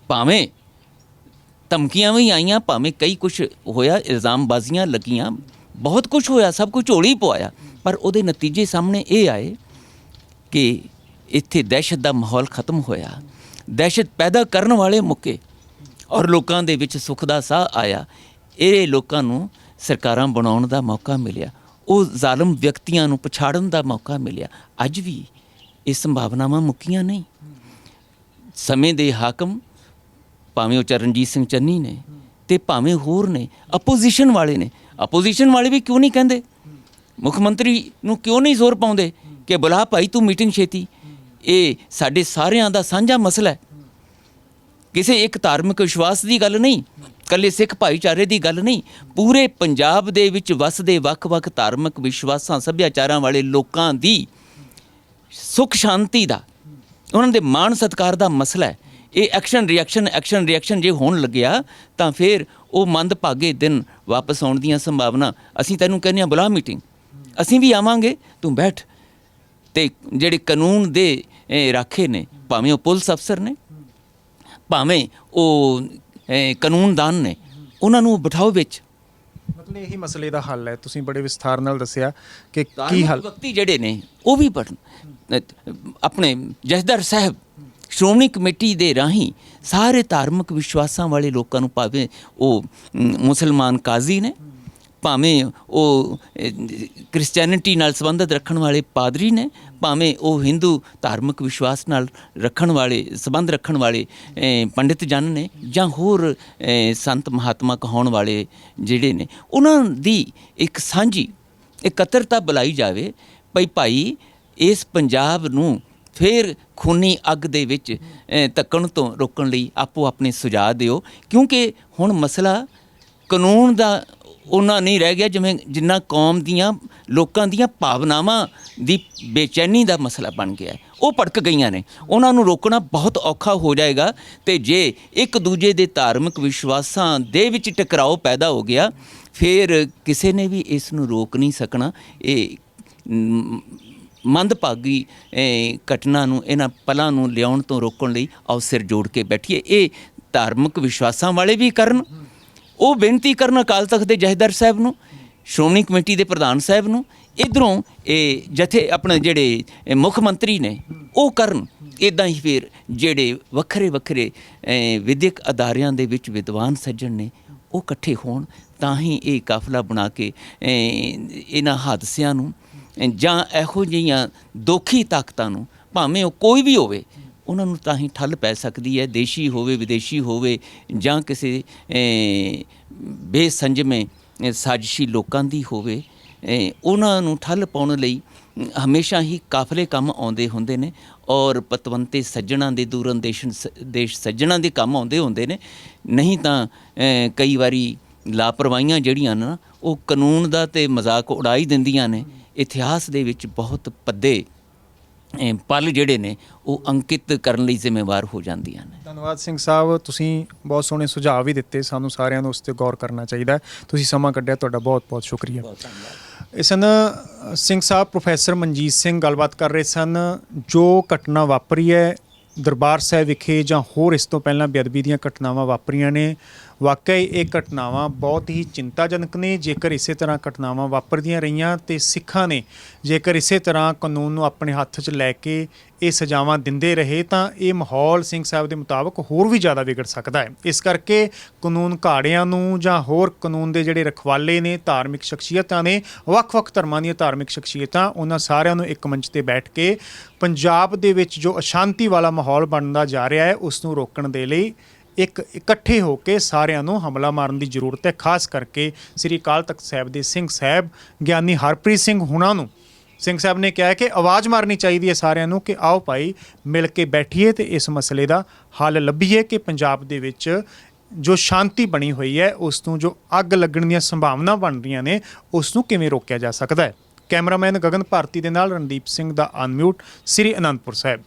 ਭਾਵੇਂ ਧਮਕੀਆਂ ਵੀ ਆਈਆਂ, ਭਾਵੇਂ ਕਈ ਕੁਛ ਹੋਇਆ, ਇਲਜ਼ਾਮਬਾਜ਼ੀਆਂ ਲੱਗੀਆਂ, ਬਹੁਤ ਕੁਛ ਹੋਇਆ, ਸਭ ਕੁਝ ਝੋਲੀ ਪਵਾਇਆ, ਪਰ ਉਹਦੇ ਨਤੀਜੇ ਸਾਹਮਣੇ ਇਹ ਆਏ ਕਿ ਇੱਥੇ ਦਹਿਸ਼ਤ ਦਾ ਮਾਹੌਲ ਖਤਮ ਹੋਇਆ, ਦਹਿਸ਼ਤ ਪੈਦਾ ਕਰਨ ਵਾਲੇ ਮੁੱਕੇ ਔਰ ਲੋਕਾਂ ਦੇ ਵਿੱਚ ਸੁੱਖ ਦਾ ਸਾਹ ਆਇਆ। ਇਹ ਲੋਕਾਂ ਨੂੰ ਸਰਕਾਰਾਂ ਬਣਾਉਣ ਦਾ ਮੌਕਾ ਮਿਲਿਆ, ਉਹ ਜ਼ਾਲਮ ਵਿਅਕਤੀਆਂ ਨੂੰ ਪਛਾੜਨ ਦਾ ਮੌਕਾ ਮਿਲਿਆ। ਅੱਜ ਵੀ ਇਹ ਸੰਭਾਵਨਾਵਾਂ ਮੁੱਕੀਆਂ ਨਹੀਂ। ਸਮੇਂ ਦੇ ਹਾਕਮ, ਭਾਵੇਂ ਉਹ ਚਰਨਜੀਤ ਸਿੰਘ ਚੰਨੀ ਨੇ ਤੇ ਭਾਵੇਂ ਹੋਰ ਨੇ, ਅਪੋਜੀਸ਼ਨ ਵਾਲੇ ਨੇ, ਅਪੋਜੀਸ਼ਨ ਵਾਲੇ ਵੀ ਕਿਉਂ ਨਹੀਂ ਕਹਿੰਦੇ, ਮੁੱਖ ਮੰਤਰੀ ਨੂੰ ਕਿਉਂ ਨਹੀਂ ਜ਼ੋਰ ਪਾਉਂਦੇ ਕਿ ਬੁਲਾ ਭਾਈ ਤੂੰ ਮੀਟਿੰਗ ਛੇਤੀ। ਇਹ ਸਾਡੇ ਸਾਰਿਆਂ ਦਾ ਸਾਂਝਾ ਮਸਲਾ ਹੈ, ਕਿਸੇ ਇੱਕ ਧਾਰਮਿਕ ਵਿਸ਼ਵਾਸ ਦੀ ਗੱਲ ਨਹੀਂ, ਇਕੱਲੇ ਸਿੱਖ ਭਾਈਚਾਰੇ ਦੀ ਗੱਲ ਨਹੀਂ। ਪੂਰੇ ਪੰਜਾਬ ਦੇ ਵਿੱਚ ਵੱਸਦੇ ਵੱਖ-ਵੱਖ ਧਾਰਮਿਕ ਵਿਸ਼ਵਾਸਾਂ, ਸੱਭਿਆਚਾਰਾਂ ਵਾਲੇ ਲੋਕਾਂ ਦੀ ਸੁੱਖ ਸ਼ਾਂਤੀ ਦਾ, ਉਹਨਾਂ ਦੇ ਮਾਣ ਸਤਿਕਾਰ ਦਾ ਮਸਲਾ ਹੈ। ਇਹ ਐਕਸ਼ਨ ਰਿਐਕਸ਼ਨ ਜੇ ਹੋਣ ਲੱਗਿਆ ਤਾਂ ਫਿਰ ਉਹ ਮੰਦਭਾਗੇ ਦਿਨ ਵਾਪਸ ਆਉਣ ਦੀਆਂ ਸੰਭਾਵਨਾ। ਅਸੀਂ ਤੈਨੂੰ ਕਹਿੰਦੇ ਹਾਂ ਬੁਲਾ ਮੀਟਿੰਗ, ਅਸੀਂ ਵੀ ਆਵਾਂਗੇ, ਤੂੰ ਬੈਠ। ਤੇ ਜਿਹੜੇ ਕਾਨੂੰਨ ਦੇ ਰਾਖੇ ਨੇ, ਭਾਵੇਂ ਉਹ ਪੁਲਿਸ ਅਫਸਰ ਨੇ, ਭਾਵੇਂ ਉਹ ਕਾਨੂੰਨਦਾਨ ਨੇ, ਉਹਨਾਂ ਨੂੰ ਬਿਠਾਓ ਵਿੱਚ। ਮਤਲਬ ਇਹੀ ਮਸਲੇ ਦਾ ਹੱਲ ਹੈ। ਤੁਸੀਂ ਬੜੇ ਵਿਸਥਾਰ ਨਾਲ ਦੱਸਿਆ ਕਿ ਕੀ ਹੱਲ। ਵਿਅਕਤੀ ਜਿਹੜੇ ਨੇ ਉਹ ਵੀ ਆਪਣੇ ਜਥੇਦਾਰ ਸਾਹਿਬ ਸ਼੍ਰੋਮਣੀ ਕਮੇਟੀ ਦੇ ਰਾਹੀਂ ਸਾਰੇ ਧਾਰਮਿਕ ਵਿਸ਼ਵਾਸਾਂ ਵਾਲੇ ਲੋਕਾਂ ਨੂੰ, ਭਾਵੇਂ ਉਹ ਮੁਸਲਮਾਨ ਕਾਜ਼ੀ ਨੇ, ਭਾਵੇਂ ਉਹ ਕ੍ਰਿਸਚੈਨਿਟੀ ਨਾਲ ਸੰਬੰਧਿਤ ਰੱਖਣ ਵਾਲੇ ਪਾਦਰੀ ਨੇ, ਭਾਵੇਂ ਉਹ ਹਿੰਦੂ ਧਾਰਮਿਕ ਵਿਸ਼ਵਾਸ ਨਾਲ ਸੰਬੰਧ ਰੱਖਣ ਵਾਲੇ ਪੰਡਿਤ ਜਨ ਨੇ, ਜਾਂ ਹੋਰ ਸੰਤ ਮਹਾਤਮਾ ਕਹਾਉਣ ਵਾਲੇ ਜਿਹੜੇ ਨੇ, ਉਹਨਾਂ ਦੀ ਇੱਕ ਸਾਂਝੀ ਇਕੱਤਰਤਾ ਬੁਲਾਈ ਜਾਵੇ। ਭਾਈ ਇਸ ਪੰਜਾਬ ਨੂੰ ਫਿਰ ਖੂਨੀ ਅੱਗ ਦੇ ਵਿੱਚ ਧੱਕਣ ਤੋਂ ਰੋਕਣ ਲਈ ਆਪੋ ਆਪਣੇ ਸੁਝਾਅ ਦਿਓ। ਕਿਉਂਕਿ ਹੁਣ ਮਸਲਾ ਕਾਨੂੰਨ ਦਾ ਉਹਨਾਂ ਨਹੀਂ ਰਹਿ ਗਿਆ ਜਿੰਨਾ ਕੌਮ ਦੀਆਂ ਲੋਕਾਂ ਦੀਆਂ ਭਾਵਨਾਵਾਂ ਦੀ ਬੇਚੈਨੀ ਦਾ ਮਸਲਾ ਬਣ ਗਿਆ ਹੈ। ਉਹ ਭੜਕ ਗਈਆਂ ਨੇ, ਉਹਨਾਂ ਨੂੰ ਰੋਕਣਾ ਬਹੁਤ ਔਖਾ ਹੋ ਜਾਏਗਾ। ਅਤੇ ਜੇ ਇੱਕ ਦੂਜੇ ਦੇ ਧਾਰਮਿਕ ਵਿਸ਼ਵਾਸਾਂ ਦੇ ਵਿੱਚ ਟਕਰਾਓ ਪੈਦਾ ਹੋ ਗਿਆ, ਫਿਰ ਕਿਸੇ ਨੇ ਵੀ ਇਸ ਨੂੰ ਰੋਕ ਨਹੀਂ ਸਕਣਾ। ਇਹ ਮੰਦਭਾਗੀ ਘਟਨਾ ਨੂੰ, ਇਹਨਾਂ ਪਲਾਂ ਨੂੰ ਲਿਆਉਣ ਤੋਂ ਰੋਕਣ ਲਈ ਆਓ ਸਿਰ ਜੋੜ ਕੇ ਬੈਠੀਏ। ਇਹ ਧਾਰਮਿਕ ਵਿਸ਼ਵਾਸਾਂ ਵਾਲੇ ਵੀ ਕਰਨ, ਉਹ ਬੇਨਤੀ ਕਰਨ ਅਕਾਲ ਤਖਤ ਦੇ ਜਥੇਦਾਰ ਸਾਹਿਬ ਨੂੰ, ਸ਼੍ਰੋਮਣੀ ਕਮੇਟੀ ਦੇ ਪ੍ਰਧਾਨ ਸਾਹਿਬ ਨੂੰ, ਇੱਧਰੋਂ ਇਹ ਆਪਣੇ ਜਿਹੜੇ ਮੁੱਖ ਮੰਤਰੀ ਨੇ ਉਹ ਕਰਨ ਇੱਦਾਂ ਹੀ ਫਿਰ ਜਿਹੜੇ ਵੱਖਰੇ ਵੱਖਰੇ ਵਿਦਿਅਕ ਅਦਾਰਿਆਂ ਦੇ ਵਿੱਚ ਵਿਦਵਾਨ ਸੱਜਣ ਨੇ ਉਹ ਇਕੱਠੇ ਹੋਣ ਤਾਂ ਹੀ ਇਹ ਕਾਫਲਾ ਬਣਾ ਕੇ ਇਹਨਾਂ ਹਾਦਸਿਆਂ ਨੂੰ ਜਾਂ ਇਹੋ ਜਿਹੀਆਂ ਦੋਖੀ ਤਾਕਤਾਂ ਨੂੰ, ਭਾਵੇਂ ਉਹ ਕੋਈ ਵੀ ਹੋਵੇ, ਉਹਨਾਂ ਨੂੰ ਤਾਂ ਹੀ ਠੱਲ ਪੈ ਸਕਦੀ ਹੈ। ਦੇਸ਼ੀ ਹੋਵੇ, ਵਿਦੇਸ਼ੀ ਹੋਵੇ, ਜਾਂ ਕਿਸੇ ਬੇਸੰਜਮੇ ਸਾਜ਼ਿਸ਼ੀ ਲੋਕਾਂ ਦੀ ਹੋਵੇ, ਉਹਨਾਂ ਨੂੰ ਠੱਲ ਪਾਉਣ ਲਈ ਹਮੇਸ਼ਾ ਹੀ ਕਾਫਲੇ ਕੰਮ ਆਉਂਦੇ ਹੁੰਦੇ ਨੇ ਔਰ ਪਤਵੰਤੇ ਸੱਜਣਾਂ ਦੇ, ਦੇਸ਼ ਸੱਜਣਾਂ ਦੇ ਕੰਮ ਆਉਂਦੇ ਹੁੰਦੇ ਨੇ। ਨਹੀਂ ਤਾਂ ਕਈ ਵਾਰੀ ਲਾਪਰਵਾਹੀਆਂ ਜਿਹੜੀਆਂ ਨਾ ਉਹ ਕਾਨੂੰਨ ਦਾ ਤੇ ਮਜ਼ਾਕ ਉਡਾਈ ਦਿੰਦੀਆਂ ਨੇ। ਇਤਿਹਾਸ ਦੇ ਵਿੱਚ ਬਹੁਤ ਭੱਦੇ ਪਲ ਜਿਹੜੇ ਨੇ ਉਹ ਅੰਕਿਤ ਕਰਨ ਲਈ ਜ਼ਿੰਮੇਵਾਰ ਹੋ ਜਾਂਦੀਆਂ ਨੇ। ਧੰਨਵਾਦ ਸਿੰਘ ਸਾਹਿਬ, ਤੁਸੀਂ ਬਹੁਤ ਸੋਹਣੇ ਸੁਝਾਅ ਵੀ ਦਿੱਤੇ, ਸਾਨੂੰ ਸਾਰਿਆਂ ਨੂੰ ਉਸ 'ਤੇ ਗੌਰ ਕਰਨਾ ਚਾਹੀਦਾ। ਤੁਸੀਂ ਸਮਾਂ ਕੱਢਿਆ, ਤੁਹਾਡਾ ਬਹੁਤ ਬਹੁਤ ਸ਼ੁਕਰੀਆ। ਬਹੁਤ ਧੰਨਵਾਦ। ਇਸ ਸਨ ਸਿੰਘ ਸਾਹਿਬ, ਪ੍ਰੋਫੈਸਰ ਮਨਜੀਤ ਸਿੰਘ ਗੱਲਬਾਤ ਕਰ ਰਹੇ ਸਨ। ਜੋ ਘਟਨਾ ਵਾਪਰੀ ਹੈ ਦਰਬਾਰ ਸਾਹਿਬ ਵਿਖੇ ਜਾਂ ਹੋਰ ਇਸ ਤੋਂ ਪਹਿਲਾਂ ਬੇਅਦਬੀ ਦੀਆਂ ਘਟਨਾਵਾਂ ਵਾਪਰੀਆਂ ਨੇ, ਵਾਕਈ ਇਹ ਘਟਨਾਵਾਂ ਬਹੁਤ ਹੀ ਚਿੰਤਾਜਨਕ ਨੇ। ਜੇਕਰ ਇਸੇ ਤਰ੍ਹਾਂ ਘਟਨਾਵਾਂ ਵਾਪਰਦੀਆਂ ਰਹੀਆਂ ਤੇ ਸਿੱਖਾਂ ਨੇ ਜੇਕਰ ਇਸੇ ਤਰ੍ਹਾਂ ਕਾਨੂੰਨ ਨੂੰ ਆਪਣੇ ਹੱਥ 'ਚ ਲੈ ਕੇ ਇਹ ਸਜ਼ਾਵਾਂ ਦਿੰਦੇ ਰਹੇ ਤਾਂ ਇਹ ਮਾਹੌਲ ਸਿੰਘ ਸਾਹਿਬ ਦੇ ਮੁਤਾਬਕ ਹੋਰ ਵੀ ਜ਼ਿਆਦਾ ਵਿਗੜ ਸਕਦਾ ਹੈ। ਇਸ ਕਰਕੇ ਕਾਨੂੰਨ ਘਾੜਿਆਂ ਨੂੰ ਜਾਂ ਹੋਰ ਕਾਨੂੰਨ ਦੇ ਜਿਹੜੇ ਰਖਵਾਲੇ ਨੇ, ਧਾਰਮਿਕ ਸ਼ਖਸੀਅਤਾਂ ਨੇ, ਵੱਖ-ਵੱਖ ਧਰਮਾਂ ਦੀਆਂ ਧਾਰਮਿਕ ਸ਼ਖਸੀਅਤਾਂ, ਉਹਨਾਂ ਸਾਰਿਆਂ ਨੂੰ ਇੱਕ ਮੰਚ ਤੇ ਬੈਠ ਕੇ ਪੰਜਾਬ ਦੇ ਵਿੱਚ ਜੋ ਅਸ਼ਾਂਤੀ ਵਾਲਾ ਮਾਹੌਲ ਬਣਦਾ ਜਾ ਰਿਹਾ ਹੈ ਉਸ ਨੂੰ ਰੋਕਣ ਦੇ ਲਈ ਇਕੱਠੇ ਹੋ ਕੇ ਸਾਰਿਆਂ ਨੂੰ ਹਮਲਾ ਮਾਰਨ ਦੀ ਜ਼ਰੂਰਤ ਹੈ। ਖਾਸ ਕਰਕੇ ਸ੍ਰੀ ਅਕਾਲ ਤਖਤ ਸਾਹਿਬ ਦੇ ਸਿੰਘ ਸਾਹਿਬ ਗਿਆਨੀ ਹਰਪ੍ਰੀਤ ਸਿੰਘ ਹੁਣਾਂ ਨੂੰ ਸਿੰਘ ਸਾਹਿਬ ਨੇ ਕਿਹਾ ਕਿ ਆਵਾਜ਼ ਮਾਰਨੀ ਚਾਹੀਦੀ ਹੈ ਸਾਰਿਆਂ ਨੂੰ ਕਿ ਆਓ ਭਾਈ ਮਿਲ ਕੇ ਬੈਠੀਏ ਤੇ ਇਸ ਮਸਲੇ ਦਾ ਹੱਲ ਲੱਭੀਏ ਕਿ ਪੰਜਾਬ ਦੇ ਵਿੱਚ ਜੋ ਸ਼ਾਂਤੀ ਬਣੀ ਹੋਈ ਹੈ ਉਸ ਨੂੰ ਜੋ ਅੱਗ ਲੱਗਣ ਦੀਆਂ ਸੰਭਾਵਨਾ ਬਣ ਰਹੀਆਂ ਨੇ ਉਸ ਨੂੰ ਕਿਵੇਂ ਰੋਕਿਆ ਜਾ ਸਕਦਾ ਹੈ। ਕੈਮਰਾਮੈਨ ਗਗਨ ਭਾਰਤੀ ਦੇ ਨਾਲ ਰਣਦੀਪ ਸਿੰਘ ਦਾ ਅਨਮਿਊਟ, ਸ੍ਰੀ ਅਨੰਦਪੁਰ ਸਾਹਿਬ।